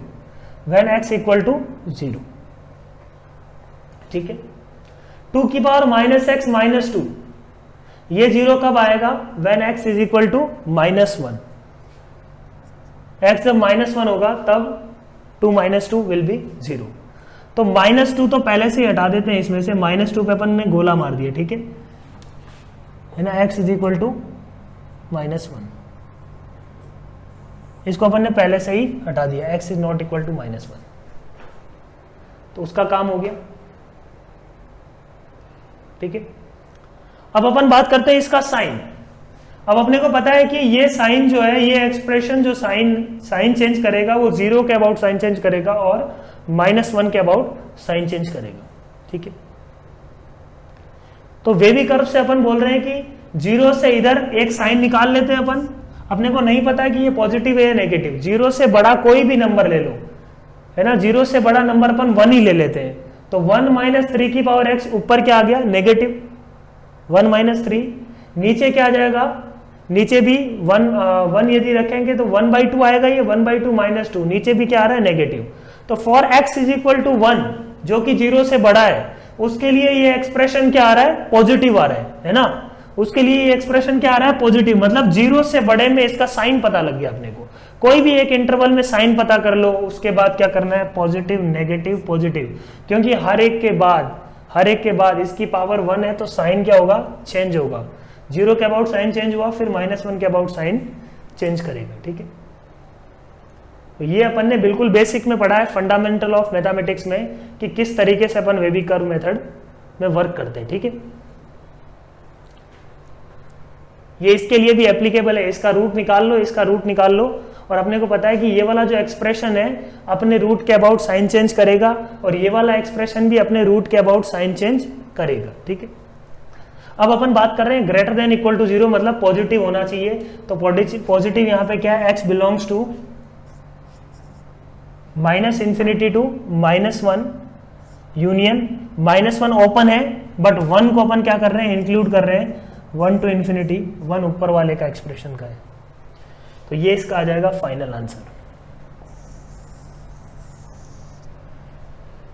when x equal to 0, ठीक है। 2 की पावर माइनस एक्स माइनस 2 ये 0 कब आएगा, when x is equal to -1। x जब -1 होगा तब 2 माइनस 2 विल बी 0। तो -2 तो पहले से ही हटा देते हैं इसमें से, -2 पे अपन ने गोला मार दिया, ठीक है ना। x इज इक्वल टू -1, इसको अपन ने पहले से ही हटा दिया, x is not equal to -1, तो उसका काम हो गया, ठीक है। अब अपन बात करते हैं इसका साइन। अब अपने को पता है कि ये साइन जो है, ये एक्सप्रेशन जो साइन चेंज करेगा वो 0 के अबाउट साइन चेंज करेगा और -1 के अबाउट साइन चेंज करेगा, ठीक है। तो वेवी कर्व से अपन बोल रहे हैं कि 0 से इधर एक साइन निकाल लेते हैं अपन। अपने को नहीं पता है कि ये पॉजिटिव है या नेगेटिव। 0 से बड़ा कोई भी नंबर ले लो, है ना, 0 से बड़ा नंबर अपन 1 ही ले लेते हैं। तो 1 माइनस 3 की पावर x ऊपर क्या आ गया, नेगेटिव 1 माइनस 3। नीचे क्या आ जाएगा, नीचे भी 1 यदि रखेंगे तो 1/2 आएगा, ये 1/2 माइनस 2, नीचे भी क्या आ रहा है, नेगेटिव। तो for x is equal to 1 जो कि 0 से बड़ा है, उसके लिए ये एक्सप्रेशन क्या आ रहा है, पॉजिटिव आ रहा है ना। उसके लिए ये एक्सप्रेशन क्या आ रहा है, पॉजिटिव। मतलब 0 से बड़े में इसका साइन पता लग गया अपने को। कोई भी एक इंटरवल में साइन पता कर लो, उसके बाद क्या करना है, पॉजिटिव नेगेटिव पॉजिटिव, क्योंकि हर एक के बाद इसकी पावर 1 है तो साइन क्या होगा, चेंज होगा। 0 के अबाउट साइन चेंज हुआ, फिर -1 के अबाउट साइन चेंज करेगा, ठीक है। तो ये अपन ने बिल्कुल बेसिक में पढ़ा है, फंडामेंटल ऑफ मैथमेटिक्स में, कि किस तरीके से अपन वेवी कर्व मेथड में वर्क करते हैं, ठीक है। ये इसके लिए भी एप्लीकेबल है। इसका रूट निकाल लो, इसका रूट निकाल लो, और अपने को पता है कि ये वाला जो एक्सप्रेशन है अपने रूट के अबाउट साइन चेंज करेगा, और ये वाला एक्सप्रेशन भी अपने रूट के अबाउट साइन चेंज करेगा, ठीक है। अब अपन बात कर रहे हैं ग्रेटर देन इक्वल टू 0, मतलब पॉजिटिव होना चाहिए। तो पॉजिटिव यहाँ पे क्या है, x belongs to -∞ to -1 union, -1 open है, बट 1 को अपन क्या कर रहे हैं, इंक्लूड कर रहे हैं, 1 to ∞, 1 ऊपर वाले का एक्सप्रेशन का है। तो ये इसका आ जाएगा फाइनल आंसर।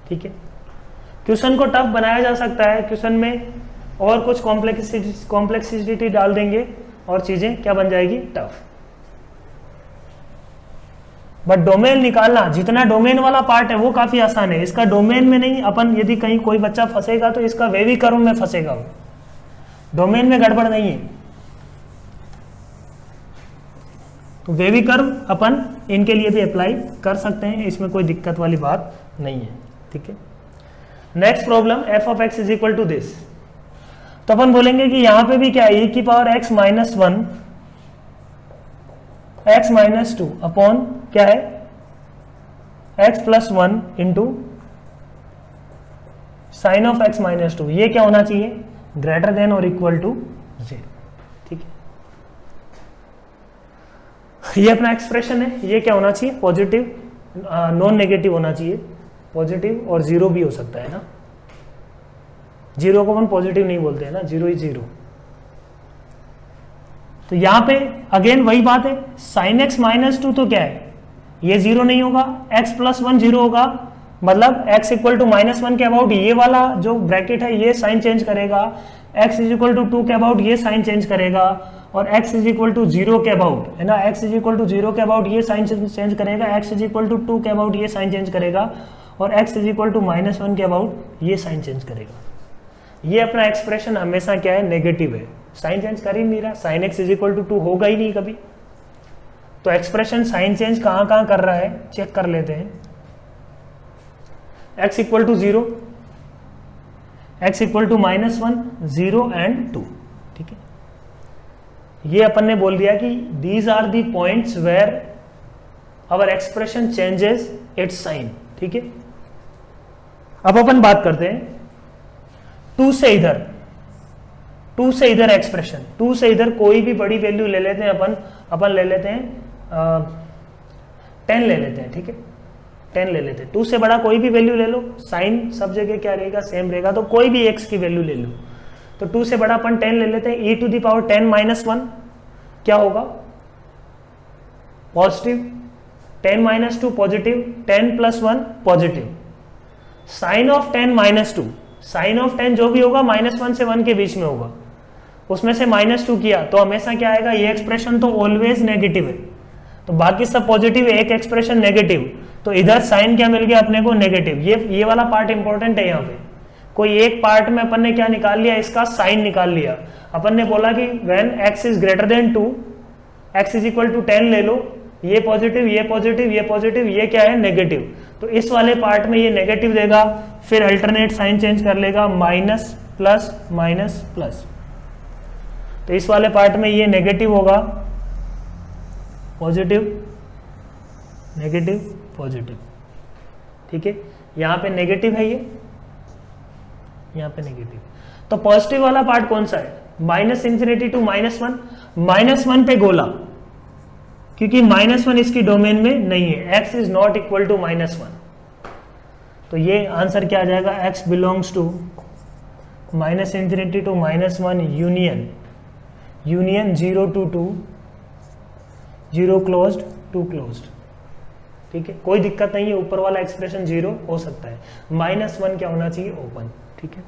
ठीक है, क्वेश्चन को टफ बनाया जा सकता है, क्वेश्चन में और कुछ कॉम्प्लेक्सिटी डाल देंगे और चीजें क्या बन जाएगी, टफ। बट डोमेन निकालना, जितना डोमेन वाला पार्ट है वो काफी आसान है, इसका डोमेन में नहीं, अपन यदि कहीं कोई बच्चा फंसेगा तो इसका वेवी कर्व में फंसेगा, वो डोमेन में गड़बड़ नहीं है। तो वेवी कर्व अपन इनके लिए भी अप्लाई कर सकते हैं, इसमें कोई दिक्कत वाली बात नहीं है। ठीक है, next problem f of x is equal to this. तो अपन बोलेंगे कि यहां पे भी क्या है, e की power x minus 1 x minus 2 upon क्या है x plus 1 into sine of x minus 2, ये क्या होना चाहिए, ग्रेटर देन और इक्वल टू 0। ठीक है, ये अपना एक्सप्रेशन है, ये क्या होना चाहिए, पॉजिटिव नॉन नेगेटिव होना चाहिए, पॉजिटिव और जीरो भी हो सकता है ना, जीरो को अपन पॉजिटिव नहीं बोलते हैं ना, जीरो ही जीरो। तो यहां पे अगेन वही बात है, साइन एक्स माइनस 2 तो क्या है, ये जीरो नहीं होगा, एक्स प्लस 1 जीरो होगा, मतलब x इक्वल टू माइनस 1 के अबाउट ये वाला जो ब्रैकेट है ये साइन चेंज करेगा, x इज इक्वल टू 2 के अबाउट ये साइन चेंज करेगा, और x इज इक्वल टू 0 के अबाउट है ना, x इज इक्वल टू 0 के अबाउट ये साइन चेंज करेगा, x इज इक्वल टू 2 के अबाउट ये साइन चेंज करेगा, और x is equal to minus 1 के अबाउट ये साइन चेंज करेगा। ये अपना एक्सप्रेशन हमेशा क्या है, नेगेटिव है, साइन चेंज कर ही नहीं रहा, sign x is equal to 2 होगा ही नहीं कभी। तो एक्सप्रेशन साइन चेंज कहां कहां कर रहा है चेक कर लेते हैं। x equal to 0, x equal to minus 1, 0 and 2। ठीक है, ये अपन ने बोल दिया कि these are the points where our expression changes its sign. ठीक है, अब अपन बात करते हैं 2 से इधर, 2 से इधर एक्सप्रेशन, 2 से इधर कोई भी बड़ी वैल्यू ले लेते हैं अपन ले लेते हैं 10 ले लेते हैं। ठीक है, 10 ले लेते हैं, 2 से बड़ा कोई भी वैल्यू ले लो, साइन सब जगह क्या रहेगा, सेम रहेगा, तो कोई भी x की वैल्यू ले लो। तो 2 से बड़ा अपन 10 ले लेते हैं, e to the power 10 minus 1 क्या होगा, positive, 10 minus 2 positive, 10 plus 1 positive, sign of 10 minus 2, sign of 10 जो भी होगा माइनस 1 से 1 के बीच में होगा, उसमें से माइनस 2 किया तो हमेशा क्या आएगा, ये एक्सप्रेशन तो ऑलवेज नेगेटिव है, तो बाकी सब पॉजिटिव, एक एक्सप्रेशन नेगेटिव, तो इधर साइन क्या मिल गया अपने को, नेगेटिव। ये वाला पार्ट इंपॉर्टेंट है, यहाँ पे कोई एक पार्ट में अपन ने क्या निकाल लिया, इसका साइन निकाल लिया। अपन ने बोला कि when x is greater than 2, x is equal to 10 ले लो, ये पॉजिटिव, ये पॉजिटिव, ये पॉजिटिव, ये क्या है, नेगेटिव, तो इस वाले पार्ट में ये नेगेटिव देगा, फिर अल्टरनेट साइन चेंज कर लेगा, माइनस प्लस माइनस प्लस, तो इस वाले पार्ट में ये नेगेटिव होगा, पॉजिटिव नेगेटिव पॉजिटिव। ठीक है, यहां पे नेगेटिव है, ये यहां पे नेगेटिव, तो पॉजिटिव वाला पार्ट कौन सा है, minus infinity to minus 1, minus 1 पे गोला, क्योंकि माइनस 1 इसकी डोमेन में नहीं है, x is not equal to minus 1, तो ये आंसर क्या आ जाएगा, x belongs to minus infinity to minus 1 union 0 to 2, 0 closed 2 closed. ठीक है, कोई दिक्कत नहीं है, ऊपर वाला एक्सप्रेशन 0 हो सकता है, माइनस 1 क्या होना चाहिए, ओपन। ठीक है,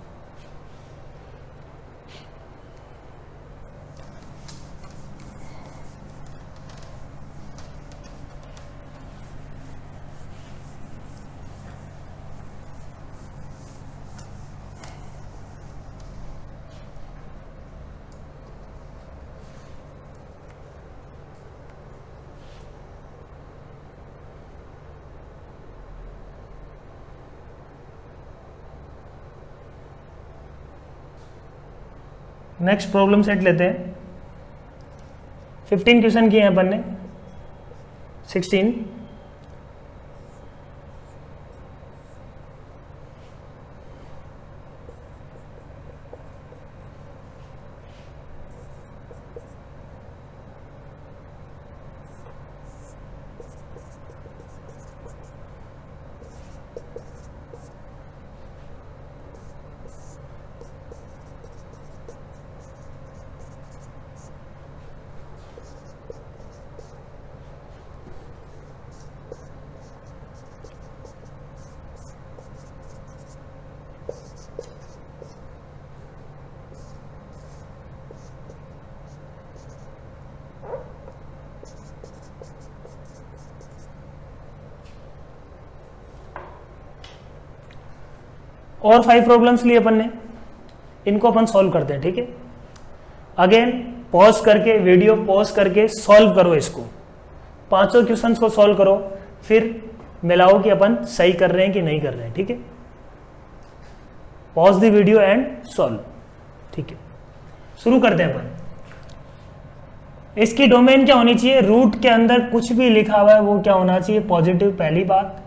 नेक्स्ट प्रॉब्लम सेट लेते हैं। 15 क्वेश्चन किए हैं अपन ने, 16। और 5 प्रॉब्लम्स लिए अपन ने, इनको अपन सॉल्व करते हैं, ठीक है। अगेन पॉज करके, वीडियो पॉज करके सॉल्व करो इसको, 5 क्वेश्चंस को सॉल्व करो, फिर मिलाओ कि अपन सही कर रहे हैं कि नहीं कर रहे हैं, ठीक है। Pause the video and solve, ठीक है। शुरू करते हैं अपन। इसकी डोमेन क्या होनी चाहिए, रूट के अंदर कुछ भी लिखा हुआ है वो क्या होना चाहिए, पॉजिटिव, पहली बात।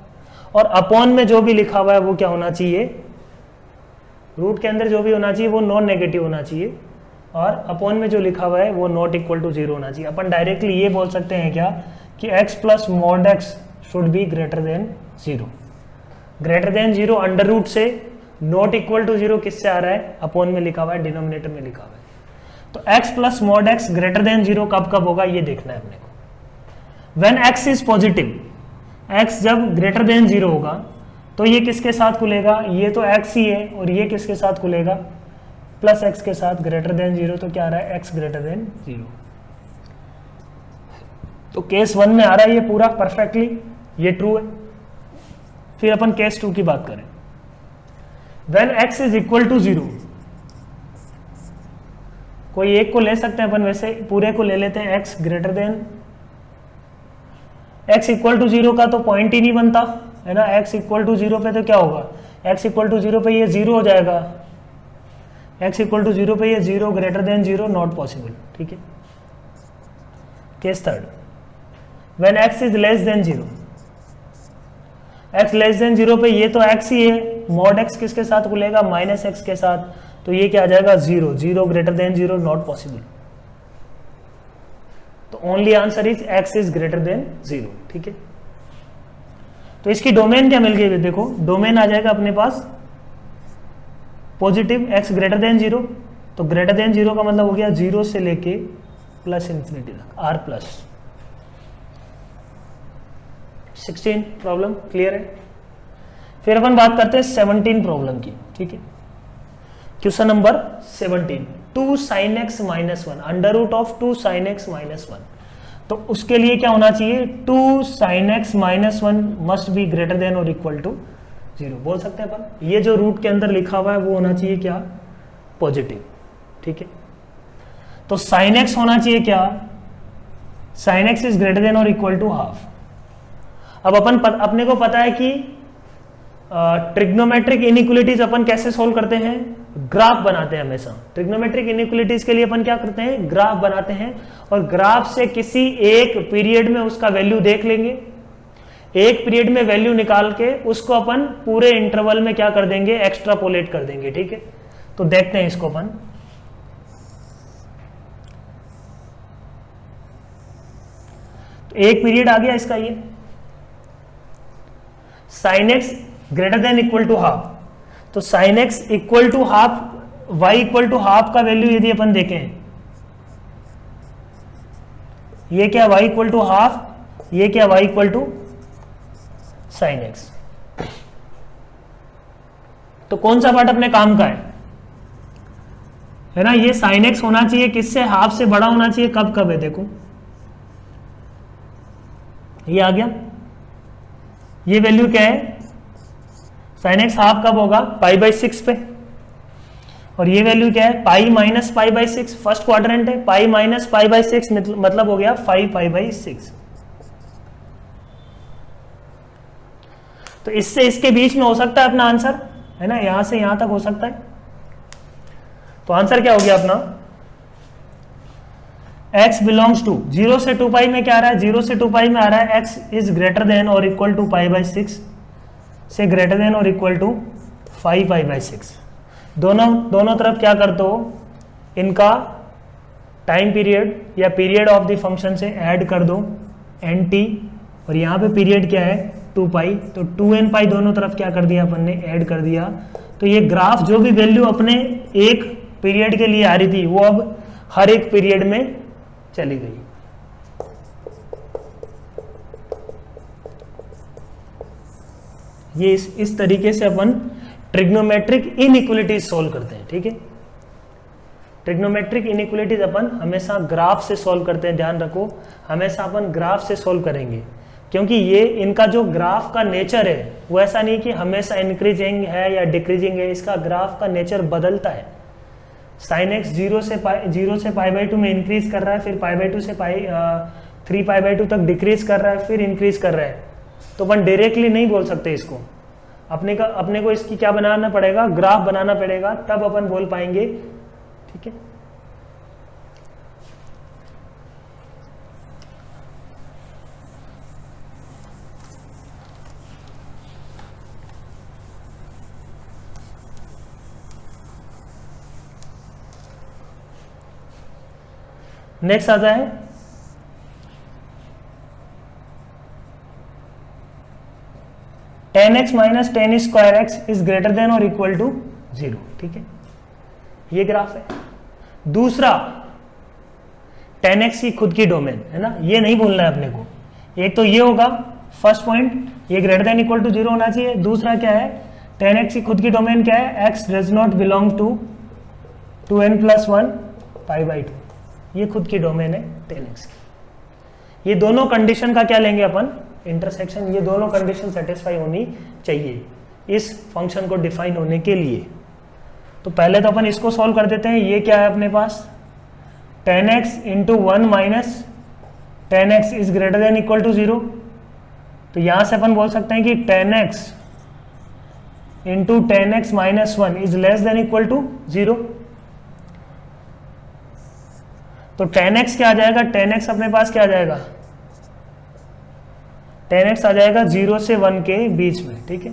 और अपॉन में जो भी लिखा हुआ है वो क्या होना चाहिए, रूट के अंदर जो भी होना चाहिए वो नॉन नेगेटिव होना चाहिए, और अपॉन में जो लिखा हुआ है वो नॉट इक्वल टू 0 होना चाहिए। अपन डायरेक्टली ये बोल सकते हैं क्या कि x plus mod x should be greater than 0। Greater than 0 under root से, नॉट इक्वल टू 0 किससे आ रहा है, अपॉन में लिखा हुआ है, डिनोमिनेटर में लिखा हुआ है। तो x plus mod x greater than 0 कब कब होगा ये देखना है अपने को। When x is positive, x जब ग्रेटर देन 0 होगा तो ये किसके साथ खुलेगा, ये तो x ही है, और ये किसके साथ खुलेगा, प्लस x के साथ। ग्रेटर देन 0 तो क्या आ रहा है, x ग्रेटर देन 0। तो केस 1 में आ रहा है ये पूरा परफेक्टली, ये ट्रू है। फिर अपन केस 2 की बात करें। When x is equal to 0, कोई एक को ले सकते हैं अपन, वैसे पूरे को ले लेते हैं, x greater than, x equal to 0 का तो पॉइंट ही नहीं बनता है ना। x इक्वल टू 0 पे तो क्या होगा, x इक्वल टू 0 पे ये 0 हो जाएगा, x इक्वल टू 0 पे ये 0, ग्रेटर देन 0 नॉट पॉसिबल, ठीक है। Case 3, when x is less than 0, x less than 0 पे ये तो x ही है, मॉड x किसके साथ खुलेगा, माइनस x के साथ, तो ये क्या आ जाएगा 0, 0 ग्रेटर देन 0 नॉट पॉसिबल। तो only answer is x is greater than 0, ठीक है। तो इसकी डोमेन क्या मिल गई, देखो डोमेन आ जाएगा अपने पास पॉजिटिव, x ग्रेटर देन 0, तो ग्रेटर देन 0 का मतलब हो गया 0 से लेके प्लस इंफिनिटी तक, r प्लस। 16 प्रॉब्लम क्लियर है। फिर अपन बात करते हैं 17 प्रॉब्लम की, ठीक है। Question number 17, 2 sin x minus 1, under root of 2 sin x minus 1। तो उसके लिए क्या होना चाहिए, 2 sin x minus 1 must be greater than और इक्वल टू 0 बोल सकते हैं अपन। ये जो रूट के अंदर लिखा हुआ है वो होना चाहिए क्या, पॉजिटिव, ठीक है। तो sin x होना चाहिए क्या, sin x is greater than और इक्वल टू हाफ। अब अपन अपने को पता है कि ट्रिग्नोमेट्रिक इनइक्वालिटीज अपन कैसे सोल्व करते हैं, ग्राफ बनाते हैं हमेशा। ट्रिग्नोमेट्रिक इनइक्वालिटीज के लिए अपन क्या करते हैं, ग्राफ बनाते हैं, और ग्राफ से किसी एक पीरियड में उसका वैल्यू देख लेंगे, एक पीरियड में वैल्यू निकाल के उसको अपन पूरे इंटरवल में क्या कर देंगे, एक्स्ट्रापोलेट कर देंगे, ठीक है। तो देखते हैं इसको अपन। तो एक पीरियड आ गया इसका, ये sin x greater than equal to half, तो sin x equal to half, y equal to half का वैल्यू यदि अपन देखें, ये क्या y इक्वल टू हाफ, ये क्या y equal to sin x। तो कौन सा पार्ट अपने काम का है ना, ये sin x होना चाहिए किससे, हाफ से बड़ा होना चाहिए, कब कब है देखो, ये आ गया, ये वैल्यू क्या है, sin x हाफ कब होगा, पाई बाई 6 पे, और ये वैल्यू क्या है, pi minus pi by 6, first quadrant है, पाई माइनस पाई बाई 6 मतलब हो गया 5 पाई बाई 6। तो इससे इसके बीच में हो सकता है अपना आंसर, है ना, यहां से यहां तक हो सकता है। तो आंसर क्या हो गया अपना, x बिलोंग्स टू 0 से 2 पाई में क्या आ रहा है, 0 से 2 पाई में आ रहा है x इज ग्रेटर देन और इक्वल टू पाई बाई 6 से ग्रेटर देन और इक्वल टू 5 पाई बाई 6। दोनों तरफ क्या कर दो, इनका टाइम पीरियड या पीरियड ऑफ द फंक्शन से ऐड कर दो nt, और यहाँ पे पीरियड क्या है 2 पाई, तो 2n पाई दोनों तरफ क्या कर दिया अपन ने, ऐड कर दिया। तो ये ग्राफ जो भी वैल्यू अपने एक पीरियड के लिए आ रही थी वो अब हर एक पीरियड में चली गई। ये इस तरीके से अपन ट्रिग्नोमेट्रिक इनइक्वालिटीज सॉल्व करते हैं, ठीक है। ट्रिग्नोमेट्रिक इनइक्वालिटीज अपन हमेशा ग्राफ से सॉल्व करते हैं, ध्यान रखो, हमेशा अपन ग्राफ से सॉल्व करेंगे। क्योंकि ये इनका जो ग्राफ का नेचर है वो ऐसा नहीं कि हमेशा इंक्रीजिंग है या डिक्रीजिंग है, इसका ग्राफ का नेचर बदलता है। साइन एक्स 0 से पाई बाई 2 में इंक्रीज कर रहा है, फिर पाई बाई 2 से 3 पाई बाई 2 तक डिक्रीज कर रहा है, फिर इंक्रीज कर रहा है। तो अपन डायरेक्टली नहीं बोल सकते इसको, अपने को इसकी क्या बनाना पड़ेगा, ग्राफ बनाना पड़ेगा, तब अपन बोल पाएंगे। ठीक है, नेक्स्ट आता है tan x minus ten square x is greater than और इक्वल टू 0। ठीक है, ये ग्राफ है। दूसरा tan x की खुद की डोमेन है ना, ये नहीं भूलना है अपने को। एक तो ये होगा फर्स्ट पॉइंट, ये ग्रेटर देन इक्वल टू 0 होना चाहिए। दूसरा क्या है, tan x की खुद की डोमेन क्या है, x does not belong to n plus 1 pi by 2, ये खुद की डोमेन है tan x की। ये दोनों कंडीशन का क्या लेंगे अपन, इंटरसेक्शन। ये दोनों कंडीशन सेटिस्फाई होनी चाहिए इस फंक्शन को डिफाइन होने के लिए। तो पहले तो अपन इसको सॉल्व कर देते हैं। ये क्या है अपने पास, tan x into 1 minus tan x is greater than equal to 0। तो यहां से अपन बोल सकते हैं कि tan x into tan x minus 1 is less than equal to 0। तो tan x क्या आ जाएगा, tan x अपने पास क्या आ जाएगा, tan x आ जाएगा 0 से 1 के बीच में। ठीक है,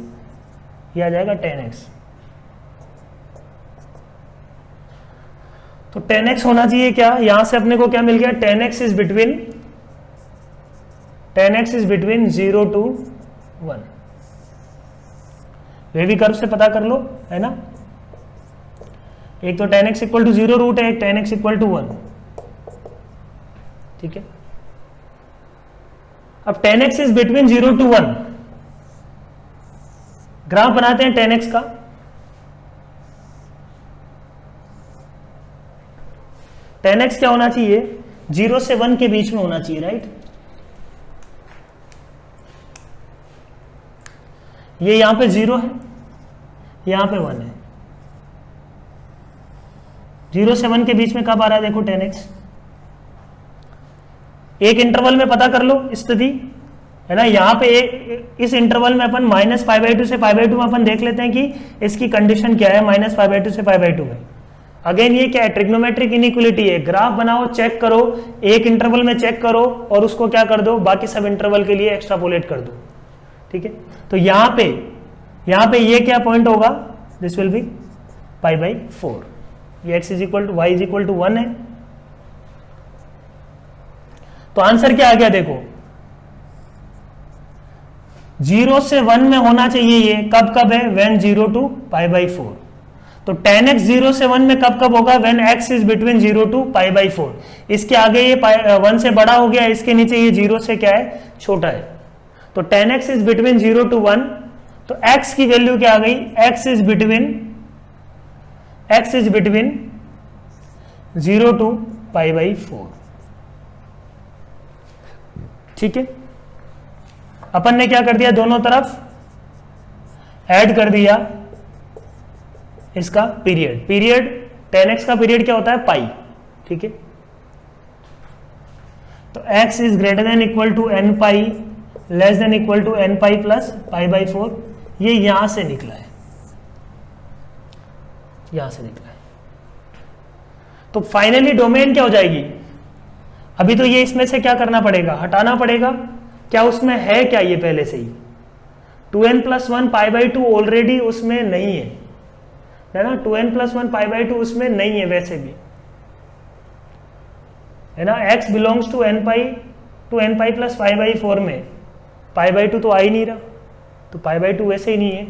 ये आ जाएगा tan x। तो tan x होना चाहिए क्या, यहां से अपने को क्या मिल गया, tan x is between 0 to 1। Wavy curve से पता कर लो, है ना। एक तो tan x equal to 0 root है, एक tan x इक्वल टू 1। ठीक है, अब tan x is between 0 to 1। Graph बनाते हैं tan x का। tan x क्या होना चाहिए, 0 से 1 के बीच में होना चाहिए, राइट। ये यहां पे 0 है, यहां पे 1 है। 0 से 1 के बीच में कब आ रहा है, देखो tan x एक इंटरवल में पता कर लो स्थिति, है ना। यहाँ पे इस इंटरवल में अपन माइनस पाई बाई 2 से पाई बाई 2 में अपन देख लेते हैं कि इसकी कंडीशन क्या है, माइनस पाई बाई 2 से पाई बाई 2 में। अगेन ये क्या है, ट्रिग्नोमेट्रिक इनइक्वलिटी है। ग्राफ बनाओ, चेक करो, एक इंटरवल में चेक करो और उसको क्या कर दो, बाकी सब इंटरवल के लिए एक्स्ट्रापोलेट कर दो। ठीक है, तो यहाँ पे ये क्या पॉइंट होगा, this will be pi by 4। ये x is equal to y is equal to 1 है। तो आंसर क्या आ गया, देखो 0 से 1 में होना चाहिए। ये कब है, when 0 to पाई बाई 4। तो tan x 0 से 1 में कब होगा, when x is between 0 to pi by 4। इसके आगे ये 1 से बड़ा हो गया, इसके नीचे ये 0 से क्या है, छोटा है। तो tan x is between 0 to 1, तो x की वैल्यू क्या आ गई, x is between 0 to pi by 4। ठीक है, अपन ने क्या कर दिया, दोनों तरफ ऐड कर दिया इसका पीरियड tan x का पीरियड क्या होता है, पाई। ठीक है, तो x is greater than equal to n pi less than equal to n pi plus pi by 4। ये यहां से निकला है, यहां से निकला है। तो फाइनली डोमेन क्या हो जाएगी, अभी तो ये इसमें से क्या करना पड़ेगा, हटाना पड़ेगा। क्या उसमें है क्या, ये पहले से ही 2n plus 1 pi by 2 already उसमें नहीं है ना। 2n प्लस 1 पाई बाई 2 उसमें नहीं है वैसे भी, है ना। x belongs to n pi plus pi by 4 में पाई बाई 2 तो आ ही नहीं रहा, तो पाई बाई 2 वैसे ही नहीं है।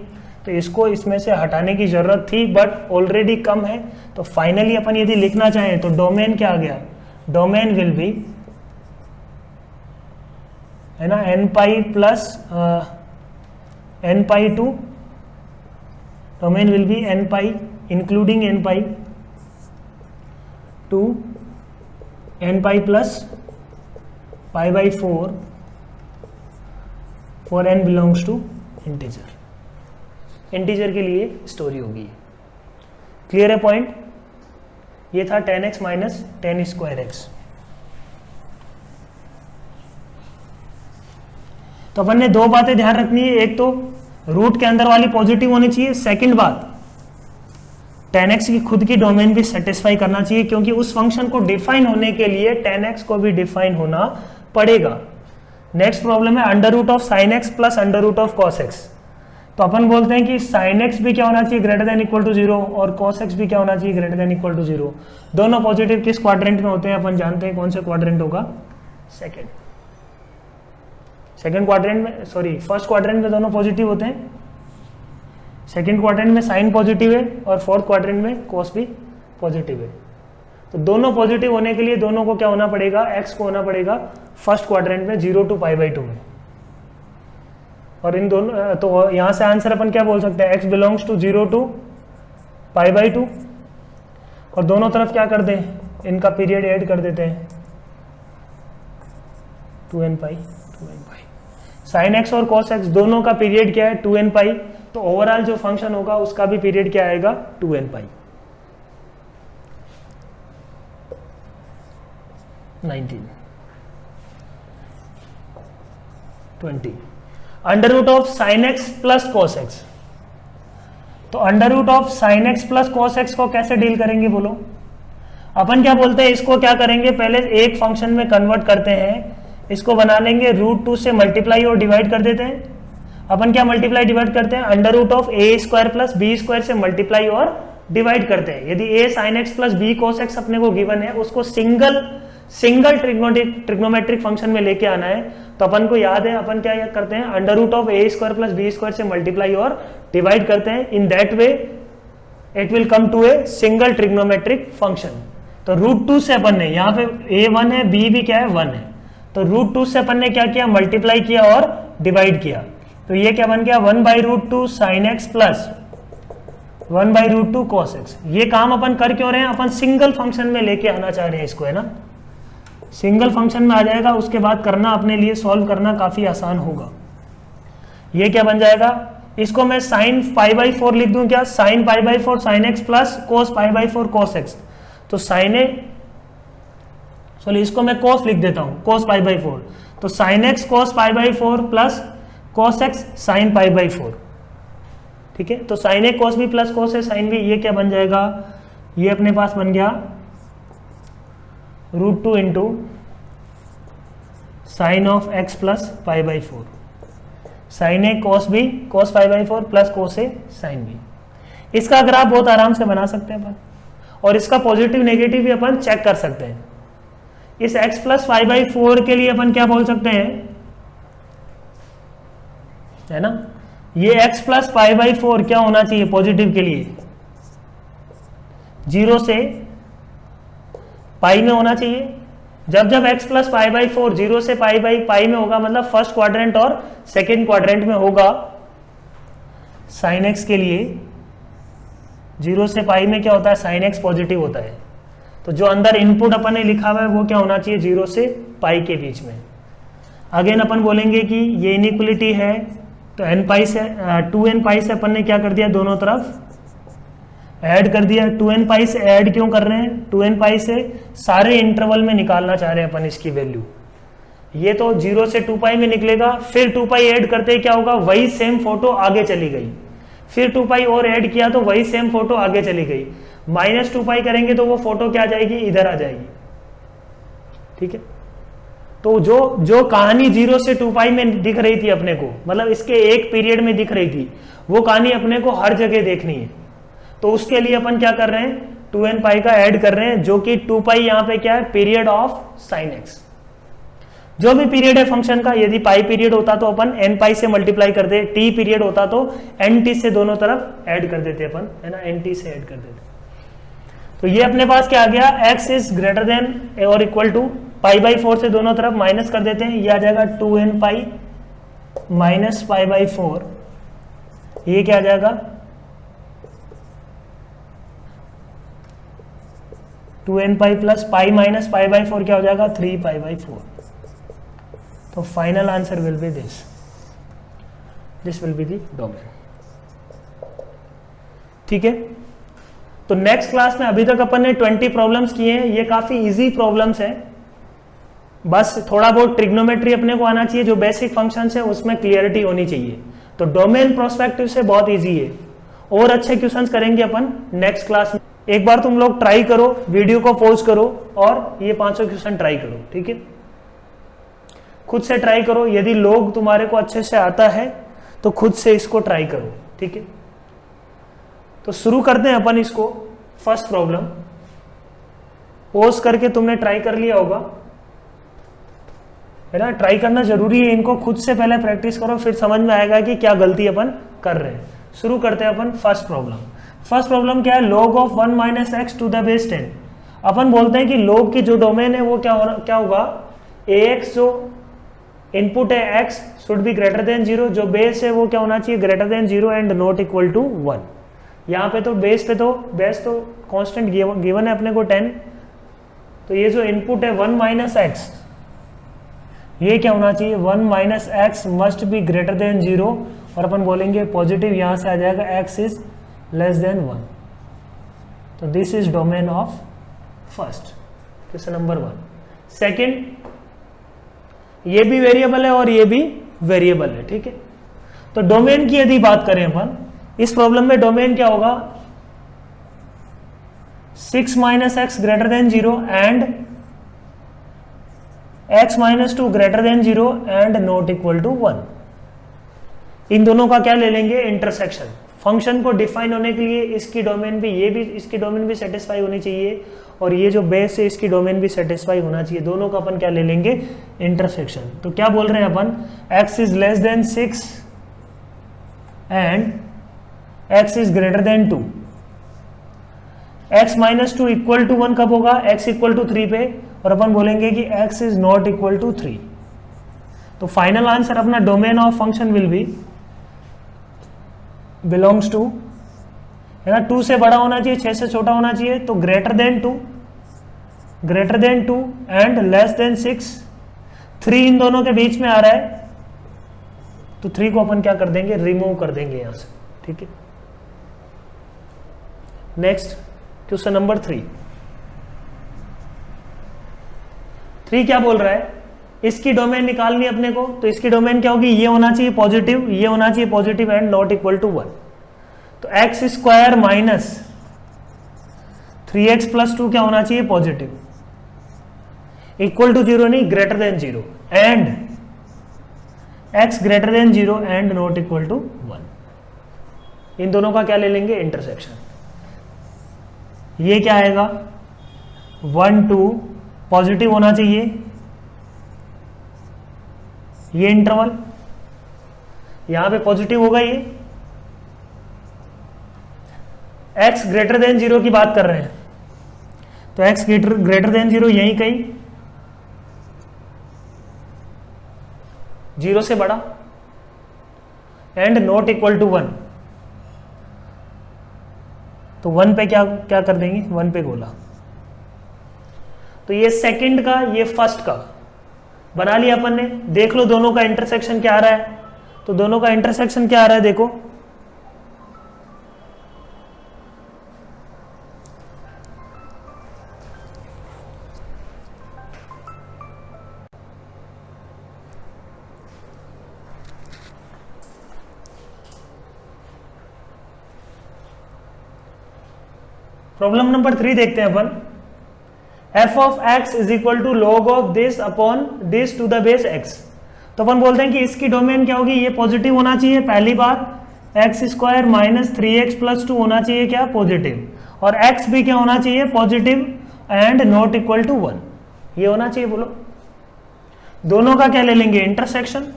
तो इसको इसमें से हटाने की जरूरत थी, बट ऑलरेडी कम है। तो फाइनली अपन यदि लिखना चाहें तो डोमेन क्या आ गया, डोमेन विल बी, है ना, n pi plus n pi 2, domain will be n pi including n pi to n pi plus pi by 4 for n belongs to integer. Integer के लिए स्टोरी होगी। क्लियर है point? ये था 10x minus 10 square x. तो अपन ने दो बातें ध्यान रखनी है, एक तो रूट के अंदर वाली पॉजिटिव होनी चाहिए, सेकंड बात 10x की खुद की डोमेन भी सेटिस्फाई करना चाहिए, क्योंकि उस फंक्शन को डिफाइन होने के लिए 10x को भी डिफाइन होना पड़ेगा। नेक्स्ट प्रॉब्लम है under root of sine x plus under root of cos x. तो अपन बोलते हैं कि साइन एक्स भी क्या होना चाहिए, ग्रेटर देन इक्वल टू 0, और कॉस एक्स भी क्या होना चाहिए, ग्रेटर देन इक्वल टू 0। दोनों पॉजिटिव किस क्वाड्रेंट में होते हैं अपन जानते हैं, कौन से क्वाड्रेंट होगा, सेकंड क्वाड्रेंट में, सॉरी फर्स्ट क्वाड्रेंट में दोनों पॉजिटिव होते हैं, सेकंड क्वाड्रेंट में साइन पॉजिटिव है और फोर्थ क्वाड्रेंट में कॉस भी पॉजिटिव है। तो दोनों पॉजिटिव होने के लिए दोनों को क्या होना पड़ेगा, एक्स को होना पड़ेगा फर्स्ट क्वाड्रेंट में 0 to π/2 में। और इन दोनों, तो यहां से आंसर अपन क्या बोल सकते हैं, x बिलोंग्स टू 0 to π/2, और दोनों तरफ क्या कर दें, इनका पीरियड ऐड कर देते हैं 2nπ। साइन एक्स और कॉस एक्स दोनों का पीरियड क्या है 2nπ, तो ओवरऑल जो फंक्शन होगा उसका भी पीरियड क्या आएगा 2nπ। 19 20 under root of sine x plus cos x. तो under root of sine x plus cos x को कैसे डील करेंगे बोलो। अपन क्या बोलते हैं, इसको क्या करेंगे, पहले एक फंक्शन में कन्वर्ट करते हैं, इसको बना लेंगे √2 से मल्टीप्लाई और डिवाइड कर देते हैं। अपन क्या मल्टीप्लाई डिवाइड करते हैं, under root of a square plus b square से मल्टीप्लाई और डिवाइड करते हैं। यदि a sine x plus b cos x अपने को गिवन है, उसको सिंगल ट्रिग्नोमेट्रिक फंक्शन में लेके आना है, तो अपन को याद है अपन क्या करते हैं, under root of a square plus b square से मल्टीप्लाई और डिवाइड करते हैं। In that way it will come to a single trigonometric function. तो √2 से अपन ने, यहाँ पे a 1 है, b भी क्या है 1 है, तो √2 से अपन ने क्या किया, मल्टीप्लाई किया और डिवाइड किया। तो ये क्या बन गया 1/√2 sign x plus 1/√2 cos x. ये काम अपन कर क्यों रहे हैं, अपन सिंगल फंक्शन में लेके आना चाह रहे हैं इसको, है ना। सिंगल फंक्शन में आ जाएगा, उसके बाद करना अपने लिए सॉल्व करना काफी आसान होगा। ये क्या बन जाएगा, इसको मैं साइन π/4 लिख दूं क्या, sine π/4 sine x plus cos π/4 cos x. तो साइन ए, सॉरी इसको मैं cos लिख देता हूं, cos π/4। तो sin x cos π/4 plus cos x sin π/4। ठीक है, तो sin a cos b plus cos a sin b, ये क्या बन जाएगा, ये अपने पास बन गया √2 into sine of x plus π/4, sine a cos b cos π/4 plus cos a sin b। इसका ग्राफ बहुत आराम से बना सकते हैं अपन, और इसका पॉजिटिव नेगेटिव भी अपन चेक कर सकते हैं। इस x प्लस π/4 के लिए अपन क्या बोल सकते हैं, है ना, ये x प्लस π/4 क्या होना चाहिए पॉजिटिव के लिए, 0 से पाई में होना चाहिए। जब x प्लस π/4 0 से पाई में होगा, मतलब फर्स्ट क्वाड्रेंट और सेकेंड क्वाड्रेंट में होगा, साइन x के लिए 0 से पाई में क्या होता है, साइन x पॉजिटिव होता है। तो जो अंदर इनपुट अपन ने लिखा हुआ है वो क्या होना चाहिए, 0 से पाई के बीच में। अगेन अपन बोलेंगे कि ये इनइक्वलिटी है, तो nπ से 2nπ से अपन ने क्या कर दिया, दोनों तरफ ऐड कर दिया। 2nπ से ऐड क्यों कर रहे हैं, 2nπ से सारे इंटरवल में निकालना चाह रहे हैं अपन इसकी वैल्यू। ये तो 0 से 2π में निकलेगा, फिर 2π ऐड करते क्या होगा, वही सेम फोटो आगे चली गई, फिर 2π और ऐड किया तो वही सेम फोटो आगे चली गई, -2π करेंगे तो वो फोटो क्या आ जाएगी, इधर आ जाएगी। ठीक है, तो जो कहानी 0 से 2π में दिख रही थी अपने को, मतलब इसके एक पीरियड में दिख रही थी, वो कहानी अपने को हर जगह देखनी है। तो उसके लिए अपन क्या कर रहे हैं, 2nπ का ऐड कर रहे हैं, जो कि 2π यहाँ पे क्या है, पीरियड ऑफ साइन एक्स। जो भी पीरियड है फंक्शन का, यदि पाई पीरियड होता तो अपन nπ से मल्टीप्लाई कर दे, टी पीरियड होता तो nt से दोनों तरफ ऐड कर देते अपन, है ना, nt से ऐड कर देते। तो ये अपने पास क्या आ गया, x इज ग्रेटर देन और इक्वल टू π/4 से दोनों तरफ माइनस कर देते हैं, ये आ जाएगा 2nπ माइनस π/4। ये क्या आ जाएगा, 2nπ प्लस पाई माइनस π/4 क्या हो जाएगा, 3π/4। तो final answer will be this. This will be the domain. ठीक है, तो नेक्स्ट क्लास में अभी तक अपन ने 20 प्रॉब्लम्स किए हैं, ये काफी इजी प्रॉब्लम्स है, बस थोड़ा बहुत ट्रिग्नोमेट्री अपने को आना चाहिए, जो बेसिक फंक्शंस है उसमें क्लियरिटी होनी चाहिए। तो डोमेन प्रोस्पेक्टिव से बहुत इजी है, और अच्छे क्वेश्चंस करेंगे अपन नेक्स्ट क्लास में। एक बार तुम लोग ट्राई करो, वीडियो को पॉज करो और ये 500 क्वेश्चन ट्राई करो। ठीक है, खुद से ट्राई करो, यदि लोग तुम्हारे को अच्छे से आता है तो खुद से इसको ट्राई करो। ठीक है, तो शुरू करते हैं अपन इसको। फर्स्ट प्रॉब्लम पॉज करके तुमने ट्राई कर लिया होगा, है ना? ट्राई करना जरूरी है, इनको खुद से पहले प्रैक्टिस करो, फिर समझ में आएगा कि क्या गलती अपन कर रहे हैं। शुरू करते हैं अपन फर्स्ट प्रॉब्लम। फर्स्ट प्रॉब्लम क्या है? log of 1 minus x to the base 10। अपन बोलते हैं कि log की जो डोमेन है वो क्या होगा? ax जो इनपुट है x should be greater than 0, जो बेस है वो क्या होना चाहिए? Greater than 0 and not equal to 1। यहाँ पे तो बेस तो कांस्टेंट गिवन है अपने को 10, तो ये जो इनपुट है 1 माइनस एक्स, ये क्या होना चाहिए? 1 minus x must B greater than 0, और अपन बोलेंगे पॉजिटिव, यहां से आ जाएगा x इज लेस देन 1। तो this is domain of first, question number 1। Second, ये भी वेरिएबल है और ये भी वेरिएबल है। ठीक है, तो डोमेन की यदि बात करें अपन, इस प्रॉब्लम में डोमेन क्या होगा? 6 minus x greater than 0 and x minus 2 greater than 0 and not equal to 1। इन दोनों का क्या ले लेंगे? इंटरसेक्शन। फंक्शन को डिफाइन होने के लिए इसकी डोमेन भी, ये भी, इसकी डोमेन भी सेटिस्फाई होनी चाहिए, और ये जो बेस है इसकी डोमेन भी सेटिस्फाई होना चाहिए। दोनों का अपन क्या ले लेंगे? इंटरसेक्शन। तो क्या बोल रहे हैं अपन? x is less than 6 and x is greater than 2। x minus 2 equal to 1 कब होगा? x इक्वल टू 3 पे, और अपन बोलेंगे कि x is not equal to 3। तो फाइनल आंसर अपना domain of function will be belongs to, है ना, 2 से बड़ा होना चाहिए, 6 से छोटा होना चाहिए, तो greater than 2 and less than 6। 3 इन दोनों के बीच में आ रहा है, तो 3 को अपन क्या कर देंगे? रिमूव कर देंगे यहां से। ठीक है, नेक्स्ट क्वेश्चन नंबर 3 क्या बोल रहा है? इसकी डोमेन निकालनी है अपने को, तो इसकी डोमेन क्या होगी? ये होना चाहिए पॉजिटिव, ये होना चाहिए positive and not equal to 1। तो x square minus 3x plus 2 क्या होना चाहिए? पॉजिटिव, इक्वल टू 0 नहीं, greater than 0 and x greater than 0 and not equal to 1। इन दोनों का क्या ले लेंगे? इंटरसेक्शन। ये क्या आएगा? 1 2 पॉजिटिव होना चाहिए, ये इंटरवल यहां पे पॉजिटिव होगा, ये x ग्रेटर देन 0 की बात कर रहे हैं, तो x ग्रेटर देन 0 यहीं कहीं, 0 से बड़ा एंड नॉट इक्वल टू 1। तो 1 पे क्या कर देंगे? 1 पे गोला। तो ये सेकंड का, ये फर्स्ट का बना लिया अपन ने। देख लो दोनों का इंटरसेक्शन क्या आ रहा है, तो दोनों का इंटरसेक्शन क्या आ रहा है? देखो, प्रॉब्लम नंबर 3 देखते हैं अपन। f of x is equal to log of this upon this to the base x। तो अपन बोलते हैं कि इसकी डोमेन क्या होगी? ये पॉजिटिव होना चाहिए, पहली बात। X square minus 3x plus 2 होना चाहिए क्या? पॉजिटिव, और x भी क्या होना चाहिए? Positive and not equal to 1, ये होना चाहिए। बोलो, दोनों का क्या ले लेंगे? इंटरसेक्शन।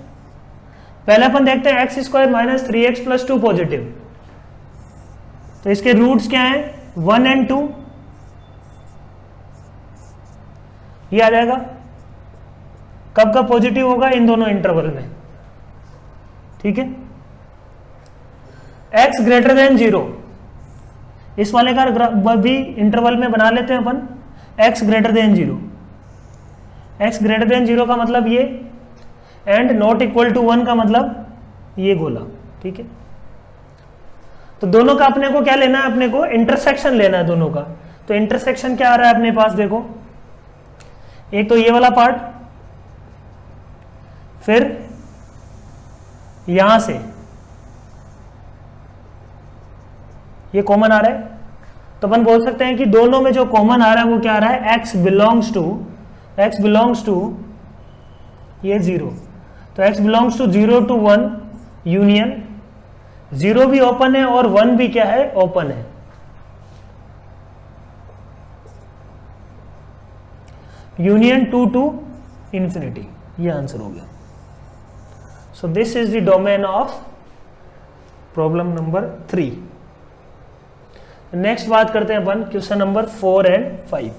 पहले अपन देखते हैं x square minus 3x plus 2 positive, तो इसके रूट्स क्या हैं? 1 एंड 2, ये आ जाएगा। कब कब पॉजिटिव होगा? इन दोनों इंटरवल में। ठीक है, x ग्रेटर देन 0, इस वाले का भी इंटरवल में बना लेते हैं अपन। x greater than 0, x greater than 0 का मतलब ये, एंड नॉट इक्वल टू 1 का मतलब ये गोला, ठीक है। तो दोनों का अपने को क्या लेना है, अपने को इंटरसेक्शन लेना है दोनों का। तो इंटरसेक्शन क्या आ रहा है अपने पास, देखो एक तो ये वाला पार्ट, फिर यहां से ये कॉमन आ रहा है। तो अपन बोल सकते हैं कि दोनों में जो कॉमन आ रहा है वो क्या आ रहा है, x बिलोंग्स टू ये 0। तो x belongs to 0 to 1 union 0 भी ओपन है और 1 भी क्या है, ओपन है। यूनियन 2 to इंफिनिटी, ये आंसर हो गया। So this is the domain of problem number 3। Next बात करते हैं अपन question number 4 and 5।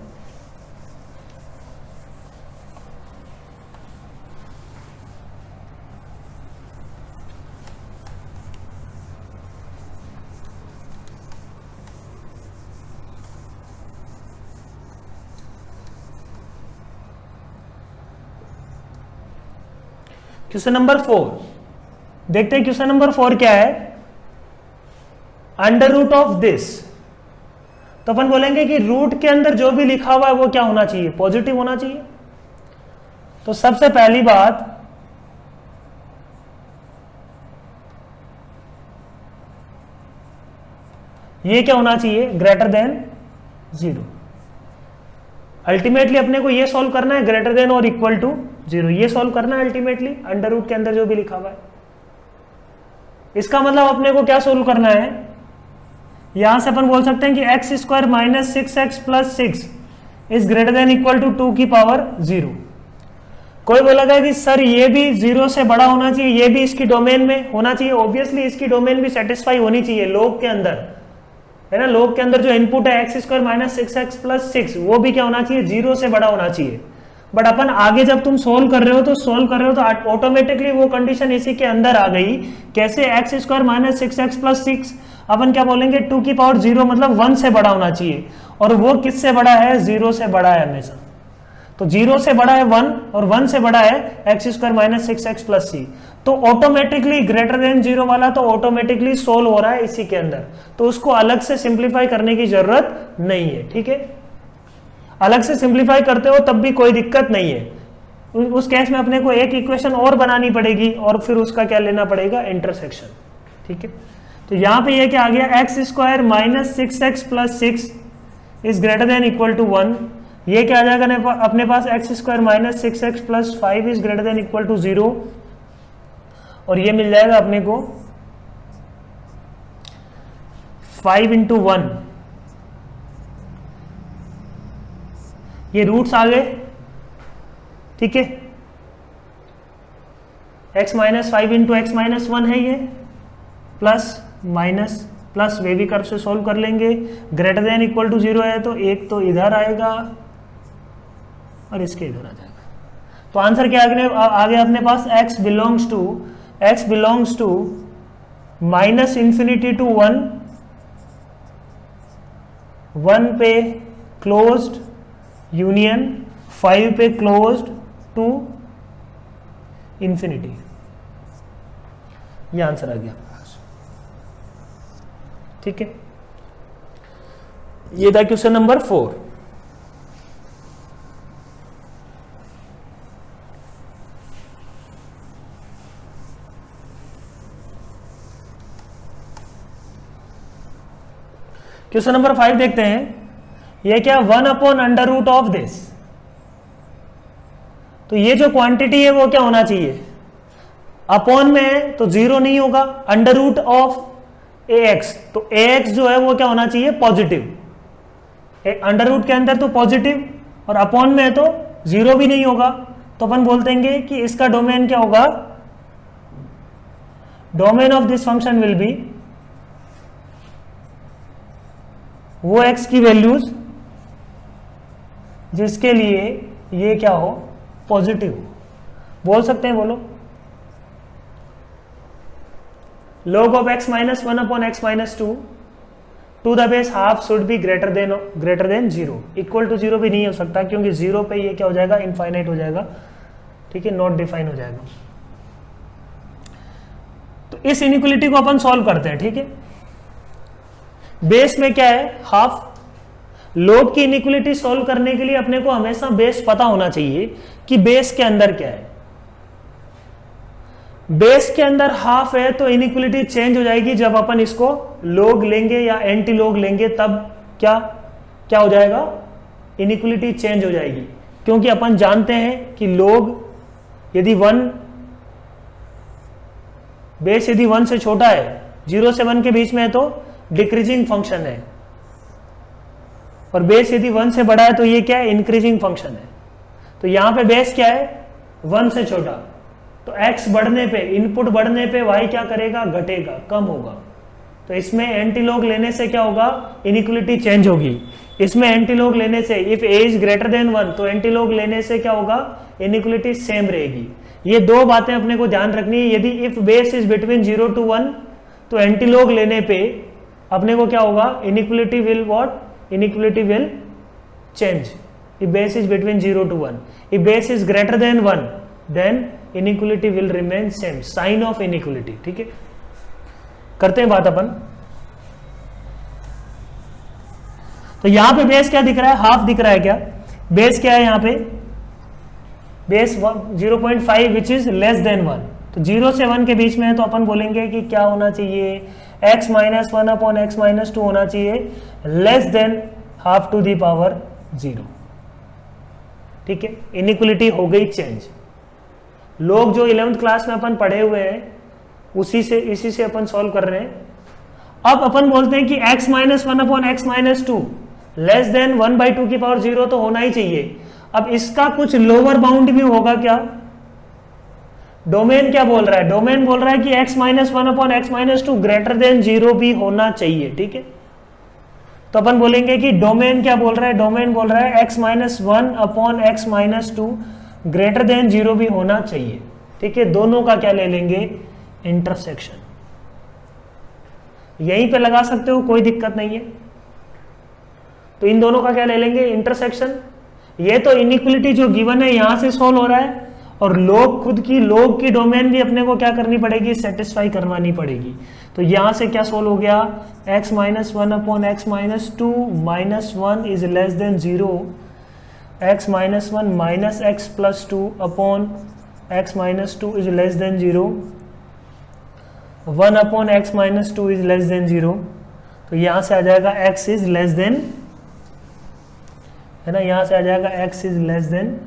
Question number 4 देखते हैं। क्वेश्चन नंबर 4 क्या है, अंडर रूट ऑफ दिस। तो अपन बोलेंगे कि रूट के अंदर जो भी लिखा हुआ है वो क्या होना चाहिए, पॉजिटिव होना चाहिए। तो सबसे पहली बात, ये क्या होना चाहिए, ग्रेटर देन 0। अल्टीमेटली अपने को ये सॉल्व करना है, ग्रेटर देन और इक्वल टू 0, ये सॉल्व करना है अल्टीमेटली अंडर रूट के अंदर जो भी लिखा हुआ है। इसका मतलब अपने को क्या सोल्व करना है, यहां से अपन बोल सकते हैं कि x square minus 6x plus 6 is greater than equal to 2 की पावर 0। कोई बोलेगा कि सर ये भी 0 से बड़ा होना चाहिए, ये भी इसकी डोमेन में होना चाहिए। ऑब्वियसली इसकी डोमेन भी सेटिस्फाई होनी चाहिए लोग के अंदर, है ना। लोग के अंदर जो इनपुट है x square minus 6x plus 6 वो भी क्या होना चाहिए, 0 से बड़ा होना चाहिए। बट अपन आगे जब तुम सोल्व कर रहे हो तो ऑटोमेटिकली वो कंडीशन इसी के अंदर आ गई। कैसे, x square minus 6x plus 6 अपन क्या बोलेंगे 2 की पावर 0 मतलब 1 से बड़ा होना चाहिए, और वो किससे बड़ा है, 0 से बड़ा है हमेशा। तो 0 से बड़ा है 1 और 1 से बड़ा है x square minus 6x plus c। तो ऑटोमेटिकली ग्रेटर देन 0 वाला तो ऑटोमेटिकली सोल्व हो रहा है इसी के अंदर, तो उसको अलग से सिंप्लीफाई करने की जरूरत नहीं है, ठीक है। अलग से सिंप्लीफाई करते हो तब भी कोई दिक्कत नहीं है। उस केस में अपने को एक इक्वेशन और बनानी पड़ेगी और फिर उसका क्या लेना पड़ेगा, इंटरसेक्शन, ठीक है। तो यहां पे ये क्या आ गया, x square minus 6x plus 6 is greater than equal to 1। ये क्या आ जाएगा अपने पास, x square minus 6x plus 5 is greater than equal to 0, और ये मिल जाएगा अपने को 5 इंटू 1। ये रूट्स आ गए, ठीक है। x minus 5 into x minus 1 है ये, प्लस माइनस प्लस वे भी कर्व से सोल्व कर लेंगे। ग्रेटर देन इक्वल टू 0 है तो एक तो इधर आएगा और इसके इधर आ जाएगा। तो आंसर क्या आ गया अपने पास, x belongs to minus infinity to 1, 1 पे क्लोज्ड यूनियन 5 पे क्लोज्ड टू इंफिनिटी। ये आंसर आ गया, ठीक है। ये था क्वेश्चन नंबर 4। क्वेश्चन नंबर 5 देखते हैं। ये क्या, 1 upon under root of this. तो ये जो क्वांटिटी है वो क्या होना चाहिए, अपॉन में है तो 0 नहीं होगा। अंडर रूट ऑफ ax, तो ax जो है वो क्या होना चाहिए, पॉजिटिव। अंडर रूट के अंदर तो पॉजिटिव और अपॉन में है तो 0 भी नहीं होगा। तो अपन बोलते हैं कि इसका डोमेन क्या होगा, domain of this function will B वो x की वैल्यूज जिसके लिए ये क्या हो, पॉजिटिव हो। बोल सकते हैं, बोलो, log of x minus 1 upon x minus 2 to the base half should be greater than 0। Equal to 0 भी नहीं हो सकता क्योंकि 0 पे ये क्या हो जाएगा, इनफाइनाइट हो जाएगा, ठीक है, नॉट डिफाइन हो जाएगा। तो इस इनइक्वलिटी को अपन सॉल्व करते हैं, ठीक है। बेस में क्या है, हाफ। लोग की इनइक्वलिटी सॉल्व करने के लिए अपने को हमेशा बेस पता होना चाहिए कि बेस के अंदर क्या है। बेस के अंदर हाफ है तो इनइक्वलिटी चेंज हो जाएगी जब अपन इसको लोग लेंगे या एंटी लोग लेंगे, तब क्या हो जाएगा, इनइक्वलिटी चेंज हो जाएगी। क्योंकि अपन जानते हैं कि लोग यदि 1 बेस यदि 1 से छोटा है, 0 से 1 के बीच में है तो डिक्रीजिंग फंक्शन है, और बेस यदि 1 से बड़ा है तो ये क्या है, इंक्रीजिंग फंक्शन है। तो यहां पे बेस क्या है, 1 से छोटा, तो x बढ़ने पे, इनपुट बढ़ने पे y क्या करेगा, घटेगा, कम होगा। तो इसमें एंटीलॉग लेने से क्या होगा, इनइक्वलिटी चेंज होगी। इसमें एंटीलॉग लेने से if a is greater than 1, तो एंटीलॉग लेने से क्या होगा, इनइक्वलिटी सेम रहेगी। ये दो बातें अपने को ध्यान रखनी है। यदि if base is between 0 to 1, तो एंटीलॉग लेने पे अपने को क्या होगा, inequality will what, inequality will change. If base is between 0 to 1, if base is greater than 1, then inequality will remain same, sign of inequality, ठीक है। करते हैं बात अपन। तो यहां पे बेस क्या दिख रहा है, हाफ दिख रहा है। क्या बेस क्या है यहाँ पे, base 0.5 which is less than 1। तो 0 से 1 के बीच में है तो अपन बोलेंगे कि क्या होना चाहिए, x - 1 अपॉन x - 2 होना चाहिए, less than half to the power 0, ठीक है। इनइक्वलिटी हो गई चेंज। लोग जो 11th क्लास में अपन पढ़े हुए हैं इसी से अपन सॉल्व कर रहे हैं। अब अपन बोलते हैं कि x - 1 upon x - 2 less than 1/2 की पावर 0 तो होना ही चाहिए। अब इसका कुछ लोअर बाउंड भी होगा क्या, डोमेन क्या बोल रहा है, डोमेन बोल रहा है कि x - 1 upon x - 2 greater than 0 भी होना चाहिए, ठीक है। तो अपन बोलेंगे कि डोमेन क्या बोल रहा है, डोमेन बोल रहा है x - 1 upon x - 2 greater than 0 भी होना चाहिए, ठीक है। दोनों का क्या ले लेंगे, इंटरसेक्शन। यहीं पे लगा सकते हो, कोई दिक्कत नहीं है। तो इन दोनों का क्या ले लेंगे, इंटरसेक्शन। ये तो इनइक्वलिटी जो गिवन है यहां से सॉल्व हो रहा है, और लोग की डोमेन भी अपने को क्या करनी पड़ेगी, सेटिस्फाई करवानी पड़ेगी। तो यहां से क्या सॉल्व हो गया, x - 1 upon x - 2 -1 is less than 0, x - 1 minus x plus 2 upon x - 2 is less than 0, 1 upon x - 2 is less than 0। तो यहां से आ जाएगा x इज लेस देन, है ना, यहां से आ जाएगा x इज लेस देन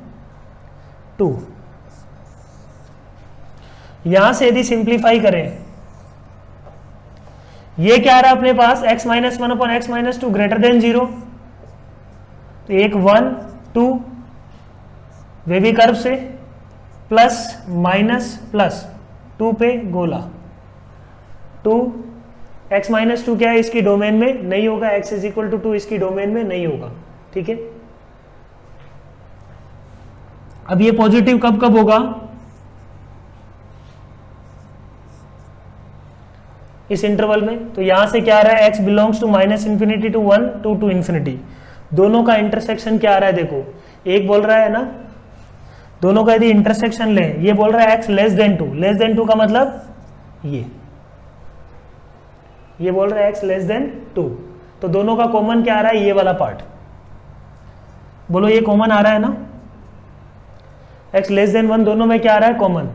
2। यहां से यदि सिंप्लीफाई करें, ये क्या आ रहा है अपने पास, x - 1 upon x - 2 greater than 0, तो एक 1 2 वेवी कर्व से प्लस माइनस प्लस 2 पे गोला, 2 x - 2 क्या है, इसकी डोमेन में नहीं होगा, x इज इक्वल टू 2 इसकी डोमेन में नहीं होगा, ठीक है। अब ये पॉजिटिव कब कब होगा, इस इंटरवल में। तो यहां से क्या आ रहा है, x belongs to -∞ to 1 to ∞। दोनों का इंटरसेक्शन क्या आ रहा है, देखो एक बोल रहा है ना, दोनों का यदि इंटरसेक्शन ले, ये बोल रहा है x less then 2, less than 2 का मतलब ये बोल रहा है x लेस देन 2। तो दोनों का कॉमन क्या आ रहा है, ये वाला पार्ट, बोलो ये कॉमन आ रहा है ना, x लेस देन 1 दोनों में क्या आ रहा है, कॉमन।